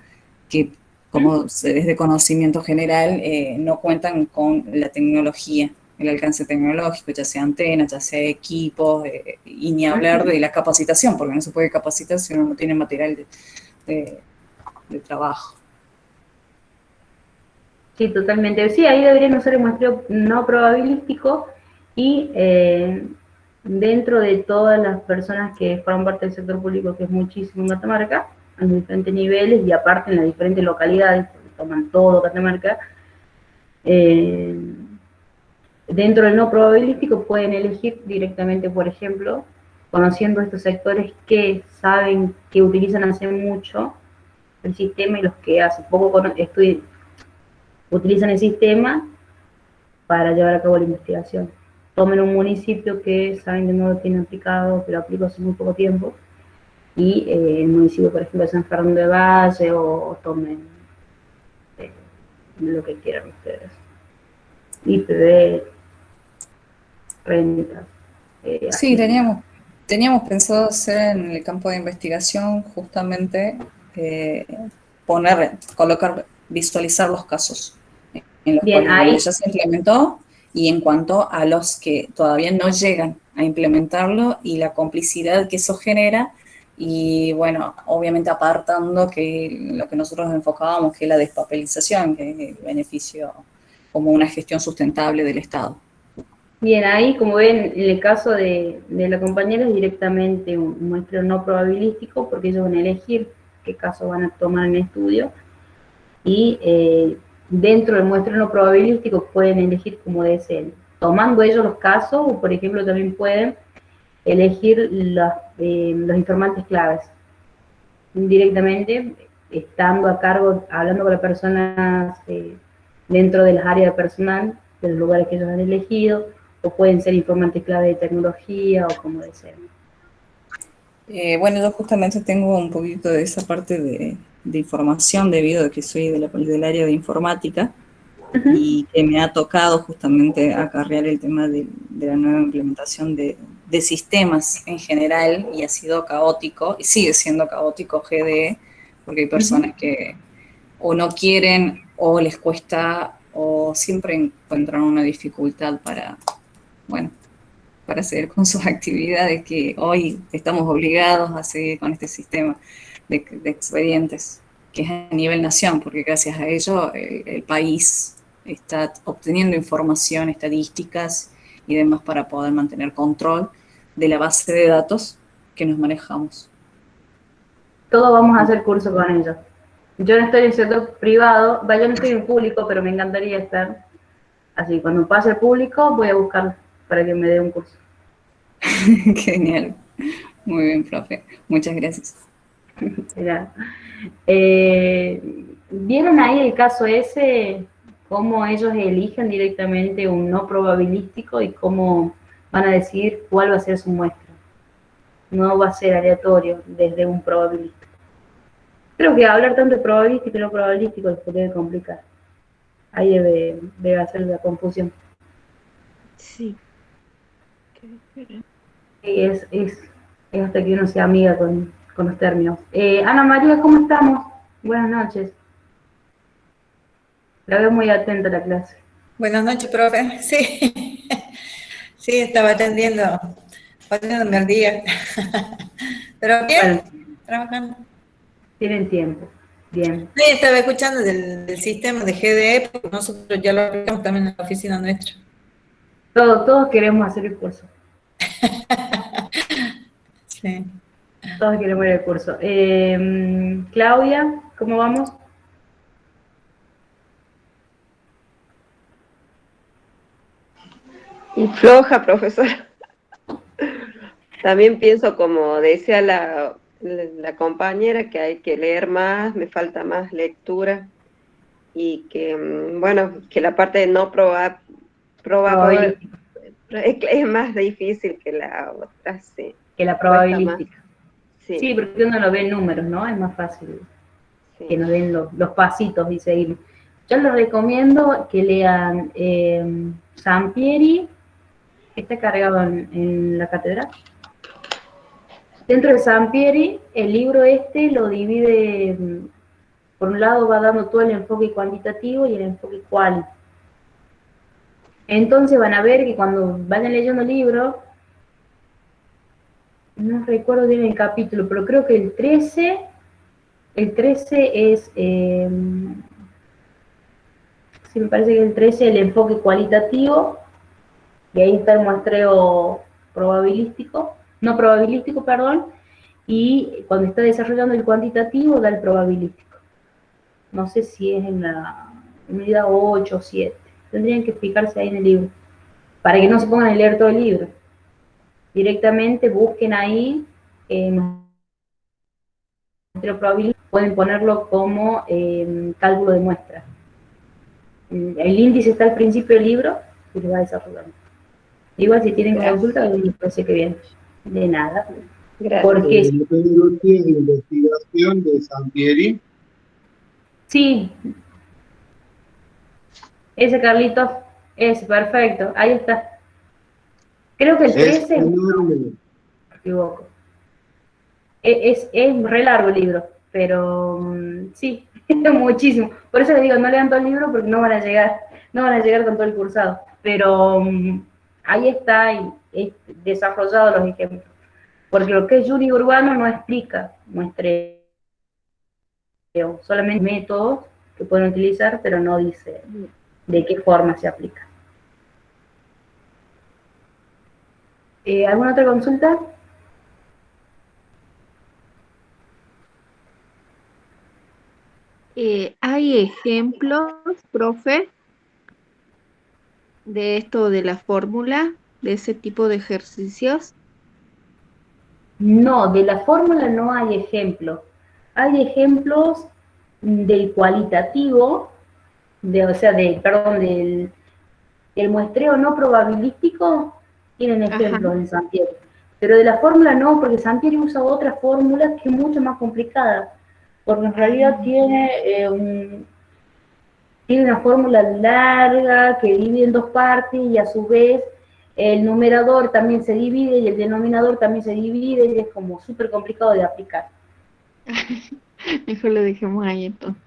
que, como es de conocimiento general, no cuentan con la tecnología, el alcance tecnológico, ya sea antenas, ya sea equipos, y ni hablar de la capacitación, porque no se puede capacitar si uno no tiene material de trabajo. Sí, totalmente. Sí, ahí deberían usar el muestreo no probabilístico y dentro de todas las personas que forman parte del sector público, que es muchísimo en Catamarca, a los diferentes niveles y aparte en las diferentes localidades, porque toman todo Catamarca, dentro del no probabilístico pueden elegir directamente, por ejemplo, conociendo estos sectores que saben que utilizan hace mucho el sistema y los que hace poco utilizan el sistema para llevar a cabo la investigación. Tomen un municipio que saben que no lo tienen aplicado, que lo aplicó hace muy poco tiempo, y el municipio, por ejemplo, de San Fernando de Valle, o tomen lo que quieran ustedes. IPB, rentas. Sí, teníamos pensado hacer en el campo de investigación justamente visualizar los casos en los cuales ya se implementó, y en cuanto a los que todavía no llegan a implementarlo y la complicidad que eso genera, y bueno, obviamente apartando que lo que nosotros enfocábamos, que es la despapelización, que es el beneficio como una gestión sustentable del Estado. Bien, ahí como ven, en el caso de la compañera es directamente un muestreo no probabilístico, porque ellos van a elegir qué caso van a tomar en estudio, y dentro del muestreo no probabilístico pueden elegir como deseen, tomando ellos los casos, o por ejemplo también pueden elegir los informantes claves, directamente estando a cargo, hablando con las personas dentro de las áreas de personal, de los lugares que ellos han elegido, o pueden ser informantes clave de tecnología, o como deseen. Bueno, yo justamente tengo un poquito de esa parte de información, debido a que soy del área de informática, y que me ha tocado justamente acarrear el tema de la nueva implementación de sistemas en general, y ha sido caótico, y sigue siendo caótico GDE, porque hay personas que o no quieren, o les cuesta, o siempre encuentran una dificultad para seguir con sus actividades, que hoy estamos obligados a seguir con este sistema de expedientes, que es a nivel nación, porque gracias a ello el país está obteniendo información, estadísticas y demás para poder mantener control de la base de datos que nos manejamos. Todos vamos a hacer curso con ellos. Yo no estoy en el sector privado, yo no estoy en público, pero me encantaría estar. Así que cuando pase el público voy a buscar para que me dé un curso. Genial. Muy bien, profe. Muchas gracias. Era, ¿vieron ahí el caso ese? Cómo ellos eligen directamente un no probabilístico y cómo van a decidir cuál va a ser su muestra. No va a ser aleatorio desde un probabilístico. Creo que hablar tanto de probabilístico y no probabilístico después debe complicar. Ahí debe hacer la confusión. Sí. Y es hasta que uno sea amiga con los términos. Ana María, ¿cómo estamos? Buenas noches. La veo muy atenta a la clase. Buenas noches, profe. Sí, sí, estaba poniéndome al día. Pero bien, Bueno, trabajando. tienen tiempo. Bien. Sí, estaba escuchando del sistema de GDE, porque nosotros ya lo aplicamos también en la oficina nuestra. Todos queremos hacer el curso. Sí. Todos queremos ir al curso. Claudia, ¿cómo vamos? Y floja, profesora. También pienso, como decía la compañera, que hay que leer más, me falta más lectura, y que, bueno, que la parte de no probable es más difícil que la otra, sí. Que la Cuesta más. probabilística. Sí. Sí, porque uno lo ve en números, ¿no? Es más fácil que nos den los pasitos y seguir. Yo les recomiendo que lean Sampieri, que está cargado en la catedral. Dentro de Sampieri, el libro lo divide, por un lado va dando todo el enfoque cuantitativo y el enfoque cuali. Entonces van a ver que cuando vayan leyendo el libro, no recuerdo bien el capítulo, pero creo que el 13 es, sí, me parece que el 13 es el enfoque cualitativo, y ahí está el muestreo no probabilístico, perdón, y cuando está desarrollando el cuantitativo da el probabilístico. No sé si es en la unidad 8 o 7, tendrían que fijarse ahí en el libro, para que no se pongan a leer todo el libro. Directamente busquen ahí muestreo probabilístico, pueden ponerlo como cálculo de muestra. El índice está al principio del libro y lo va desarrollando. Igual si tienen consulta, me parece que bien. De nada. Gracias. Porque La metodología de investigación de Sampieri. sí, ese Carlitos, ese, perfecto, ahí está. Creo que el 13, enorme. me equivoco. Es re largo el libro, pero sí, muchísimo. Por eso les digo, no lean todo el libro porque no van a llegar con todo el cursado. Pero ahí está y desarrollado los ejemplos. Porque lo que es Yuri urbano no explica muestreo, solamente métodos que pueden utilizar, pero no dice de qué forma se aplica. ¿Alguna otra consulta? ¿Hay ejemplos, profe, de esto de la fórmula, de ese tipo de ejercicios? No, de la fórmula no hay ejemplo. Hay ejemplos del cualitativo, del muestreo no probabilístico, tienen ejemplos en Sampieri. Pero de la fórmula no, porque Sampieri usa otra fórmula que es mucho más complicada, porque en realidad tiene una fórmula larga que divide en dos partes y a su vez el numerador también se divide y el denominador también se divide y es como súper complicado de aplicar. Mejor lo dejemos ahí entonces.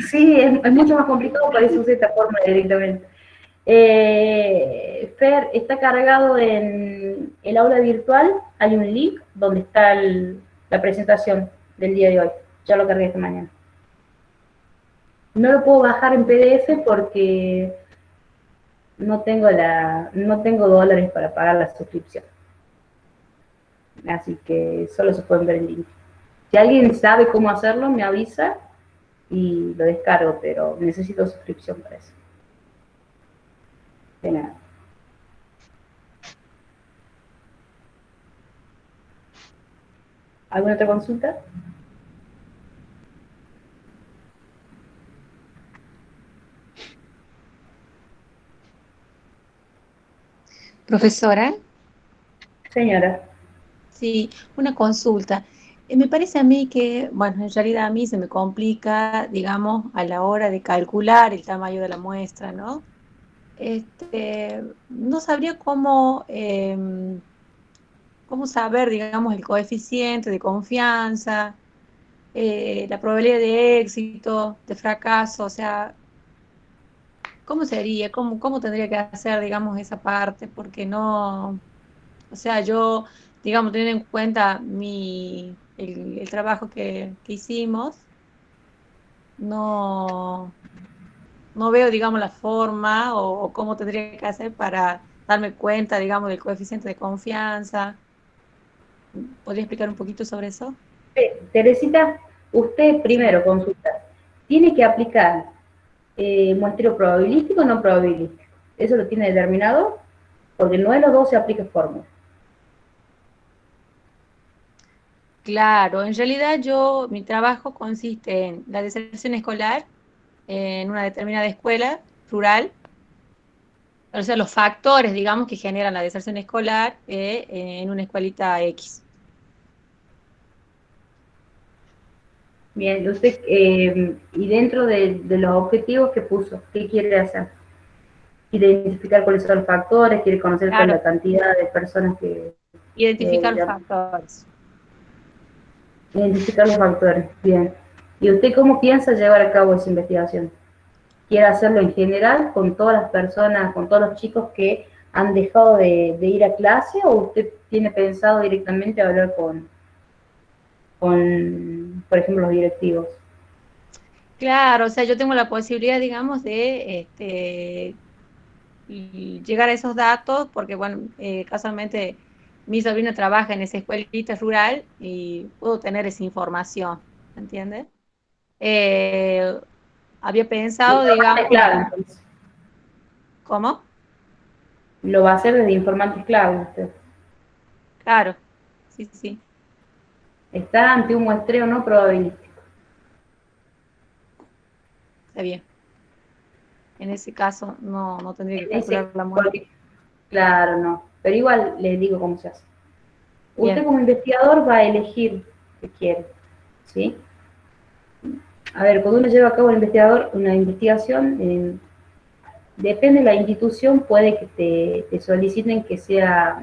Sí, es mucho más complicado, para eso usé esta fórmula directamente. Fer, está cargado en el aula virtual, hay un link donde está la presentación del día de hoy. Ya lo cargué esta mañana. No lo puedo bajar en PDF porque no tengo dólares para pagar la suscripción. Así que solo se pueden ver en link. Si alguien sabe cómo hacerlo, me avisa y lo descargo, pero necesito suscripción para eso. De nada. ¿Alguna otra consulta? Profesora, Señora. sí, una consulta. Me parece a mí que, bueno, en realidad a mí se me complica, digamos, a la hora de calcular el tamaño de la muestra, ¿no? No sabría cómo saber, digamos, el coeficiente de confianza, la probabilidad de éxito, de fracaso, o sea, ¿cómo sería? ¿Cómo tendría que hacer, digamos, esa parte? Porque no, o sea, yo, digamos, teniendo en cuenta el trabajo que hicimos, no, no veo, digamos, la forma o cómo tendría que hacer para darme cuenta, digamos, del coeficiente de confianza. ¿Podría explicar un poquito sobre eso? Teresita, usted primero consulta. Tiene que aplicar muestreo probabilístico o no probabilístico. ¿Eso lo tiene determinado? Porque no en los dos se aplica fórmula. Claro, en realidad mi trabajo consiste en la deserción escolar en una determinada escuela rural, o sea, los factores, digamos, que generan la deserción escolar en una escuelita X. Bien, usted, y dentro de los objetivos que puso, ¿qué quiere hacer? ¿Quiere identificar cuáles son los factores? ¿Quiere conocer cuál es la cantidad de personas que... Identificar los factores. Identificar los factores, bien. ¿Y usted cómo piensa llevar a cabo esa investigación? ¿Quiere hacerlo en general con todas las personas, con todos los chicos que han dejado de ir a clase, o usted tiene pensado directamente hablar con, por ejemplo, los directivos? Claro, o sea, yo tengo la posibilidad, digamos, de llegar a esos datos, porque, bueno, casualmente mi sobrino trabaja en esa escuelita rural y puedo tener esa información, ¿entiendes? Había pensado, digamos... Claro, entonces. ¿Cómo? Lo va a hacer desde informantes clave usted. Claro, sí, sí. Está ante un muestreo no probabilístico. Está bien. En ese caso no tendría que calcular la muestra. Claro, no. Pero igual les digo cómo se hace. Usted Bien. como investigador va a elegir qué quiere, ¿sí? A ver, cuando uno lleva a cabo una investigación, depende de la institución, puede que te soliciten que sea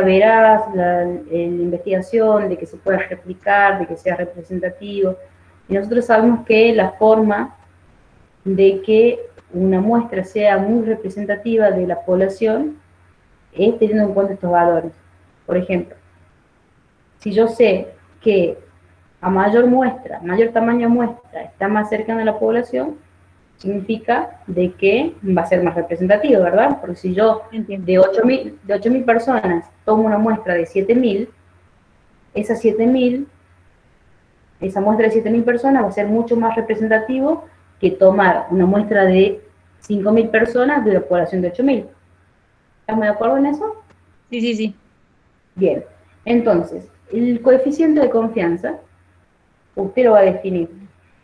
veraz la investigación, de que se pueda replicar, de que sea representativo. Y nosotros sabemos que la forma de que una muestra sea muy representativa de la población es teniendo en cuenta estos valores. Por ejemplo, si yo sé que a mayor tamaño muestra, está más cercana a la población, significa de que va a ser más representativo, ¿verdad? Porque si yo de 8.000 personas tomo una muestra de 7.000, esa muestra de 7.000 personas va a ser mucho más representativo que tomar una muestra de 5.000 personas de la población de 8.000. ¿Estamos de acuerdo en eso? Sí, sí, sí. Bien, entonces, el coeficiente de confianza, usted lo va a definir.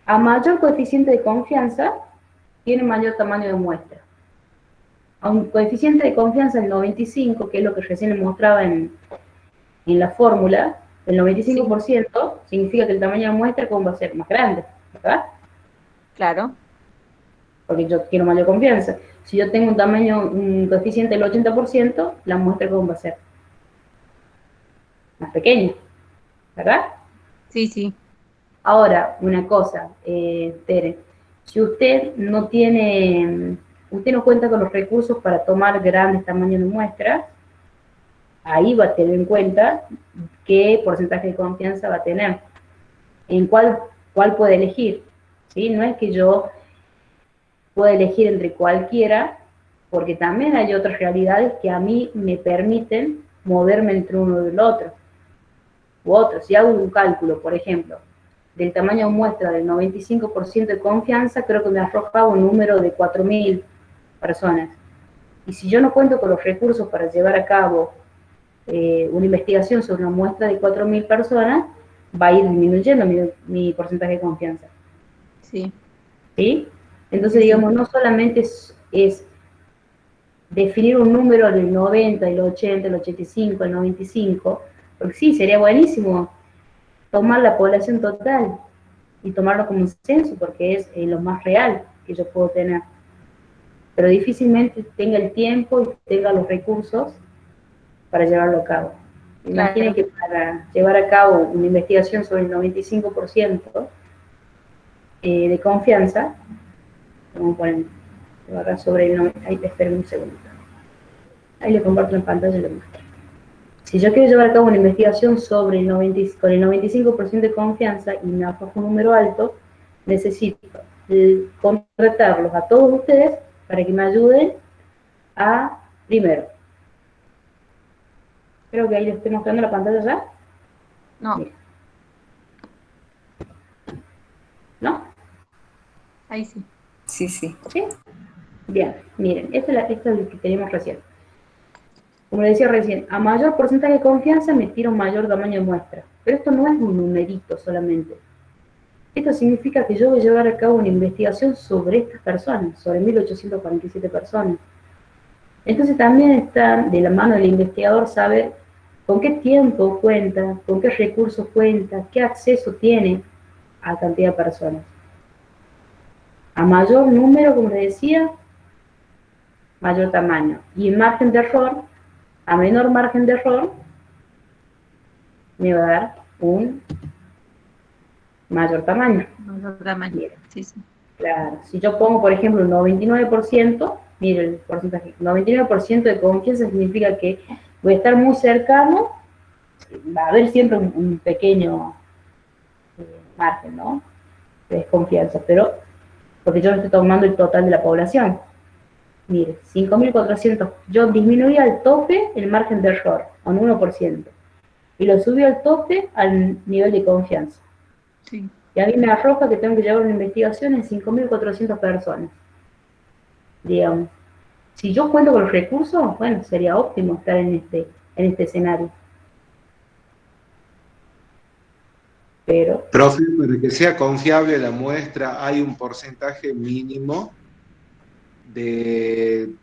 A mayor coeficiente de confianza, tiene mayor tamaño de muestra. A un coeficiente de confianza del 95, que es lo que recién le mostraba en la fórmula, el 95% significa que el tamaño de muestra va a ser más grande, ¿verdad? Claro. Porque yo quiero mayor confianza. Si yo tengo un coeficiente del 80%, la muestra va a ser más pequeña, ¿verdad? Sí, sí. Ahora, una cosa, Tere, si usted no cuenta con los recursos para tomar grandes tamaños de muestras, ahí va a tener en cuenta qué porcentaje de confianza va a tener, en cuál puede elegir, ¿sí? No es que yo pueda elegir entre cualquiera, porque también hay otras realidades que a mí me permiten moverme entre uno y el otro, u otro. Si hago un cálculo, por ejemplo, del tamaño de muestra del 95% de confianza, creo que me arroja un número de 4.000 personas. Y si yo no cuento con los recursos para llevar a cabo una investigación sobre una muestra de 4.000 personas, va a ir disminuyendo mi porcentaje de confianza. Sí. ¿Sí? Entonces, digamos, no solamente es definir un número del 90, el 80, el 85, el 95, porque sí, sería buenísimo tomar la población total y tomarlo como un censo, porque es lo más real que yo puedo tener. Pero difícilmente tenga el tiempo y tenga los recursos para llevarlo a cabo. Imaginen que para llevar a cabo una investigación sobre el 95% de confianza, vamos a poner sobre el 90%, ahí esperen un segundo. Ahí le comparto en pantalla y lo muestro. Si yo quiero llevar a cabo una investigación sobre el 90, con el 95% de confianza y me arrojo un número alto, necesito contratarlos a todos ustedes para que me ayuden a, primero, creo que ahí les estoy mostrando la pantalla ya. No. Mira. ¿No? Ahí sí. Sí, sí. ¿Sí? Bien, miren, esta es lo que teníamos recién. Como le decía recién, a mayor porcentaje de confianza me tiro un mayor tamaño de muestra. Pero esto no es un numerito solamente. Esto significa que yo voy a llevar a cabo una investigación sobre estas personas, sobre 1847 personas. Entonces también está de la mano del investigador saber con qué tiempo cuenta, con qué recursos cuenta, qué acceso tiene a cantidad de personas. A mayor número, como les decía, mayor tamaño. Y el margen de error, a menor margen de error, me va a dar un mayor tamaño. Mayor tamaño. Mira. Sí, sí. Claro, si yo pongo, por ejemplo, un 99%, mire el porcentaje, 99% de confianza significa que voy a estar muy cercano, va a haber siempre un pequeño margen, ¿no?, de desconfianza, pero porque yo no estoy tomando el total de la población. Mire, 5.400, yo disminuí al tope el margen de error, a un 1%, y lo subí al tope al nivel de confianza. Sí. Y a mí me arroja que tengo que llevar una investigación en 5.400 personas. Digamos, si yo cuento con los recursos, bueno, sería óptimo estar en este escenario. Pero... Profe, para que sea confiable la muestra, ¿hay un porcentaje mínimo del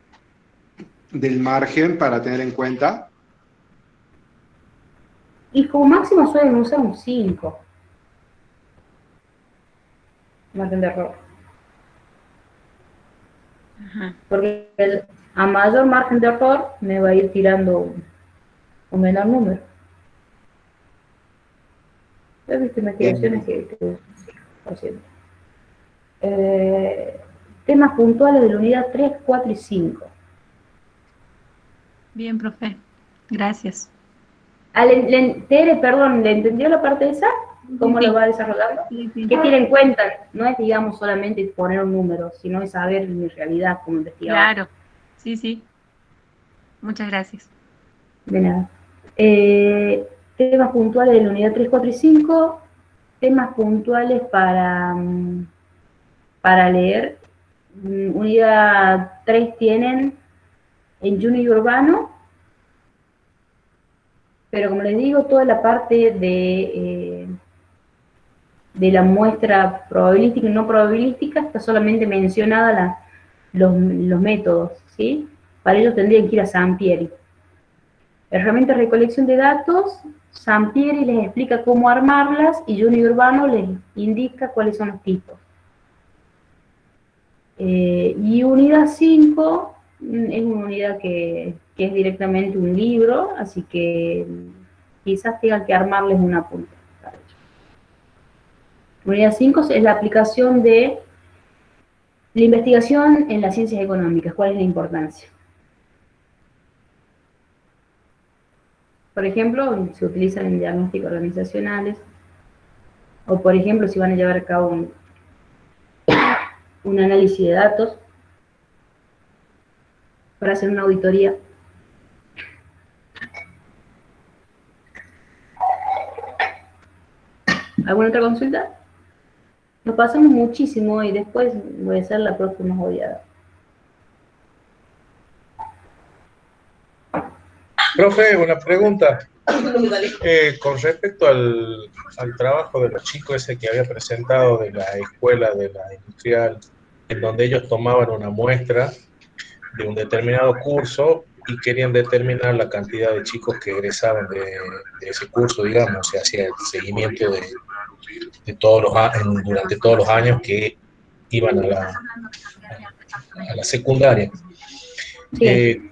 margen para tener en cuenta? Y como máximo suelen usar un 5. Margen de error. Ajá. Porque a mayor margen de error me va a ir tirando un menor número. He visto investigaciones que por cierto. Temas puntuales de la unidad 3, 4 y 5. Bien, profe. Gracias. Tere, perdón, ¿le entendió la parte esa? ¿Cómo lo va desarrollando? Sí, sí. ¿Qué tiene en cuenta? No es, digamos, solamente poner un número, sino es saber mi realidad como investigador. Claro. Sí, sí. Muchas gracias. De nada. Temas puntuales de la unidad 3, 4 y 5. Temas puntuales para leer. Unidad 3 tienen en Juni y Urbano, pero como les digo, toda la parte de la muestra probabilística y no probabilística está solamente mencionada los métodos, ¿sí? Para ello tendrían que ir a Sampieri. Herramienta de recolección de datos, Sampieri les explica cómo armarlas y Juni Urbano les indica cuáles son los tipos. Y unidad 5 es una unidad que es directamente un libro, así que quizás tengan que armarles una punta. Unidad 5 es la aplicación de la investigación en las ciencias económicas, cuál es la importancia. Por ejemplo, se utilizan en diagnósticos organizacionales, o por ejemplo, si van a llevar a cabo un análisis de datos para hacer una auditoría. ¿Alguna otra consulta? Nos pasamos muchísimo y después voy a ser la próxima odiada. Profe, una pregunta. Con respecto al trabajo de los chicos ese que había presentado de la escuela de la industrial, en donde ellos tomaban una muestra de un determinado curso y querían determinar la cantidad de chicos que egresaban de ese curso, digamos, se hacía el seguimiento de todos los durante todos los años que iban a la secundaria. Sí.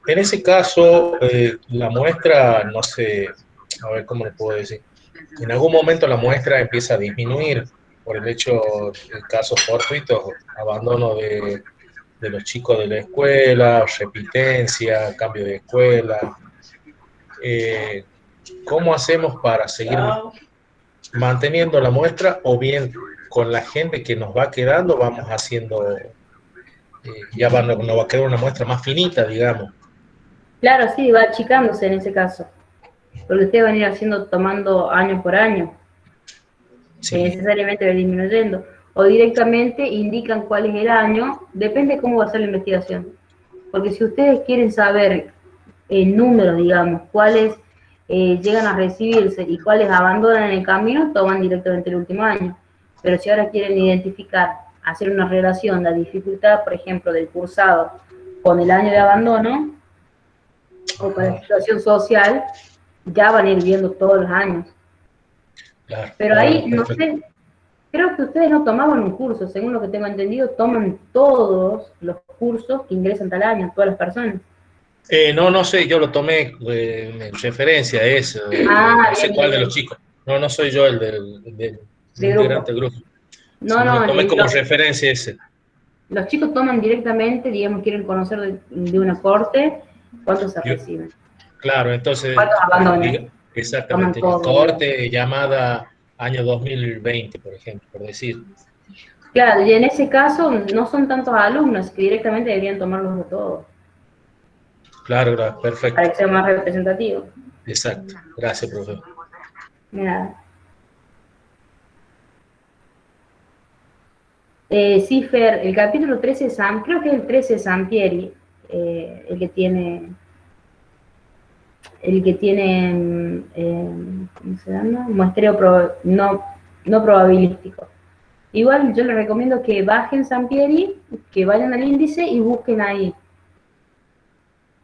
En ese caso, la muestra, no sé, a ver cómo le puedo decir, en algún momento la muestra empieza a disminuir por el hecho de casos fortuitos, abandono de los chicos de la escuela, repitencia, cambio de escuela. ¿Cómo hacemos para seguir manteniendo la muestra, o bien con la gente que nos va quedando vamos haciendo, nos va a quedar una muestra más finita, digamos? Claro, sí, va achicándose en ese caso. Porque usted va a ir haciendo, tomando año por año. Sí. Que necesariamente va disminuyendo. O directamente indican cuál es el año, depende de cómo va a ser la investigación. Porque si ustedes quieren saber el número, digamos, cuáles llegan a recibirse y cuáles abandonan en el camino, toman directamente el último año. Pero si ahora quieren identificar, hacer una relación, la dificultad, por ejemplo, del cursado con el año de abandono, o con la situación social, ya van a ir viendo todos los años. Claro, pero ahí, no perfecto. sé, creo que ustedes no tomaban un curso, según lo que tengo entendido, toman todos los cursos que ingresan tal año, todas las personas. No sé, yo lo tomé en referencia a eso, no sé bien, cuál de bien. los chicos. No soy yo el del integrante del grupo. No, Sí, no, lo tomé como referencia ese. los chicos toman directamente, digamos, quieren conocer de una corte, ¿cuántos se reciben? Claro, entonces, ¿Cuántos abandonan? exactamente, Toman todo, corte llamada año 2020, por ejemplo, por decir. Claro, y en ese caso no son tantos alumnos que directamente deberían tomarlos de todos, Claro, perfecto. para que sea más representativo. Exacto, gracias, profe. Mira. Sí, Fer, el capítulo 13 de creo que es el 13 de Sampieri, el que tiene, ¿cómo se llama? Muestreo no probabilístico. Igual yo les recomiendo que bajen Sampieri, que vayan al índice y busquen ahí.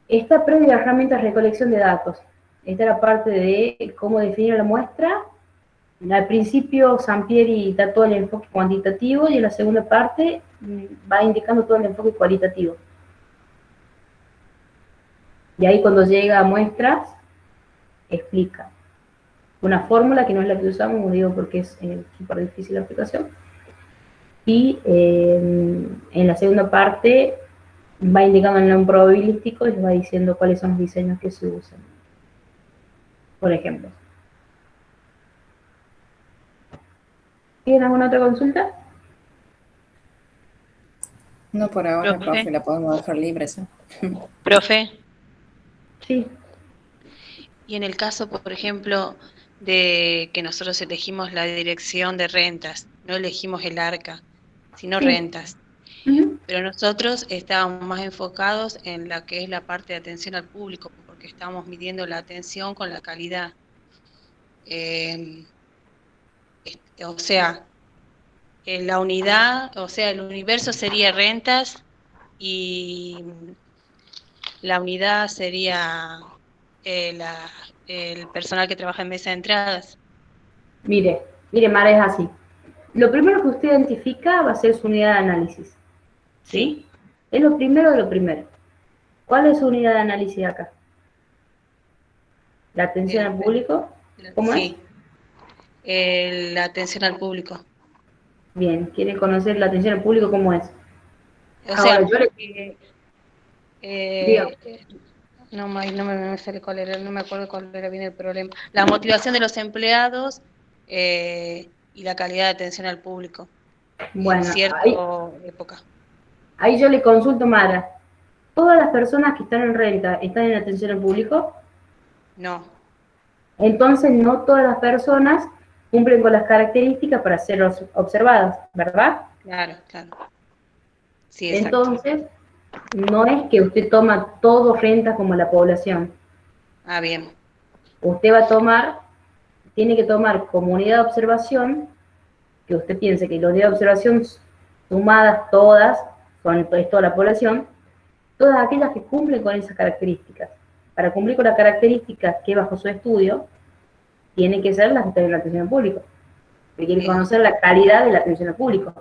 Esta previa herramienta de recolección de datos. Esta era parte de cómo definir la muestra. Al principio Sampieri da todo el enfoque cuantitativo y en la segunda parte va indicando todo el enfoque cualitativo. Y ahí cuando llega a muestras, explica una fórmula que no es la que usamos, como digo, porque es súper difícil la aplicación. Y en la segunda parte va indicando el nombre probabilístico y les va diciendo cuáles son los diseños que se usan. Por ejemplo. ¿Tienen alguna otra consulta? No, por ahora, Profe. profe, la podemos dejar libre, ¿sí? Profe, Sí. y en el caso, por ejemplo, de que nosotros elegimos la dirección de rentas, no elegimos el ARCA, sino Sí. rentas. Pero nosotros estábamos más enfocados en la que es la parte de atención al público, porque estamos midiendo la atención con la calidad. O sea, la unidad, o sea, el universo sería rentas y la unidad sería el personal que trabaja en mesa de entradas. Mire, Mara, es así. Lo primero que usted identifica va a ser su unidad de análisis. ¿Sí? Es lo primero de lo primero. ¿Cuál es su unidad de análisis acá? ¿La atención al público? ¿Cómo es? La atención al público. Bien, ¿quiere conocer la atención al público cómo es? O sea, Ahora, yo no me sale cuál era, no me acuerdo cuál era bien el problema. La motivación de los empleados y la calidad de atención al público. Bueno, en cierta época. Ahí yo le consulto, Mara. ¿Todas las personas que están en renta están en atención al público? No. Entonces, no todas las personas cumplen con las características para ser observadas, ¿verdad? Claro. Sí, exacto. Entonces, no es que usted toma todo renta como la población. Ah, bien. Usted tiene que tomar como unidad de observación, que usted piense que la unidad de observación sumadas todas, es toda la población, todas aquellas que cumplen con esas características. Para cumplir con las características que bajo su estudio, tienen que ser las que están en la atención al público. Que quieren conocer la calidad de la atención al público.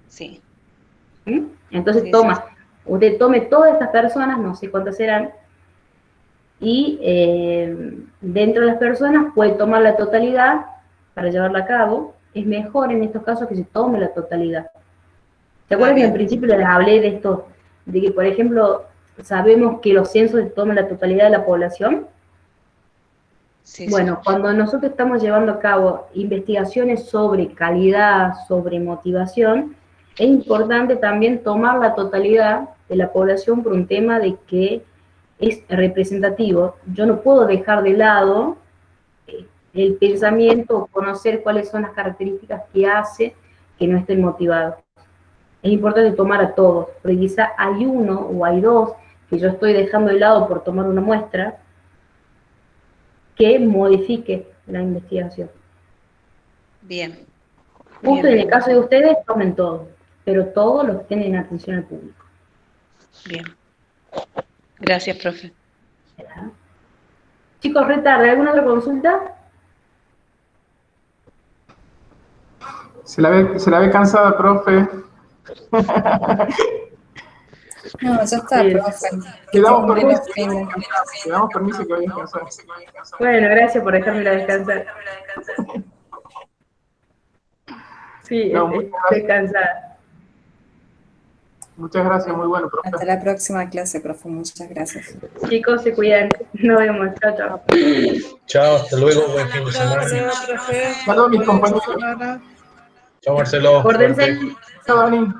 Sí. ¿Mm? Entonces Sí, usted tome todas estas personas, no sé cuántas serán, y dentro de las personas puede tomar la totalidad para llevarla a cabo. Es mejor en estos casos que se tome la totalidad. ¿Se acuerdan que al principio les hablé de esto? De que, por ejemplo, sabemos que los censos se toman la totalidad de la población. Sí, Bueno, cuando nosotros estamos llevando a cabo investigaciones sobre calidad, sobre motivación, es importante también tomar la totalidad de la población por un tema de que es representativo. Yo no puedo dejar de lado el pensamiento o conocer cuáles son las características que hace que no estén motivados. Es importante tomar a todos, porque quizá hay uno o hay dos que yo estoy dejando de lado por tomar una muestra que modifique la investigación. Bien. Justo en el caso de ustedes, tomen todo, pero todos los que tienen atención al público. Bien. Gracias, profe. Chicos, retarde, ¿alguna otra consulta? Se la ve cansada, profe. No, ya está, profe. Le damos permiso que vaya a descansar. Bueno, gracias por dejármela descansar. Sí, No, estoy cansada. Muchas gracias, muy bueno, profe. Hasta la próxima clase, profe. Muchas gracias. Chicos, se cuidan. Nos vemos. Chao, chao. Chao, hasta luego, buen fin de semana. Saludos, mis compañeros. Chao, Marcelo. Córdense. Chao, Dani.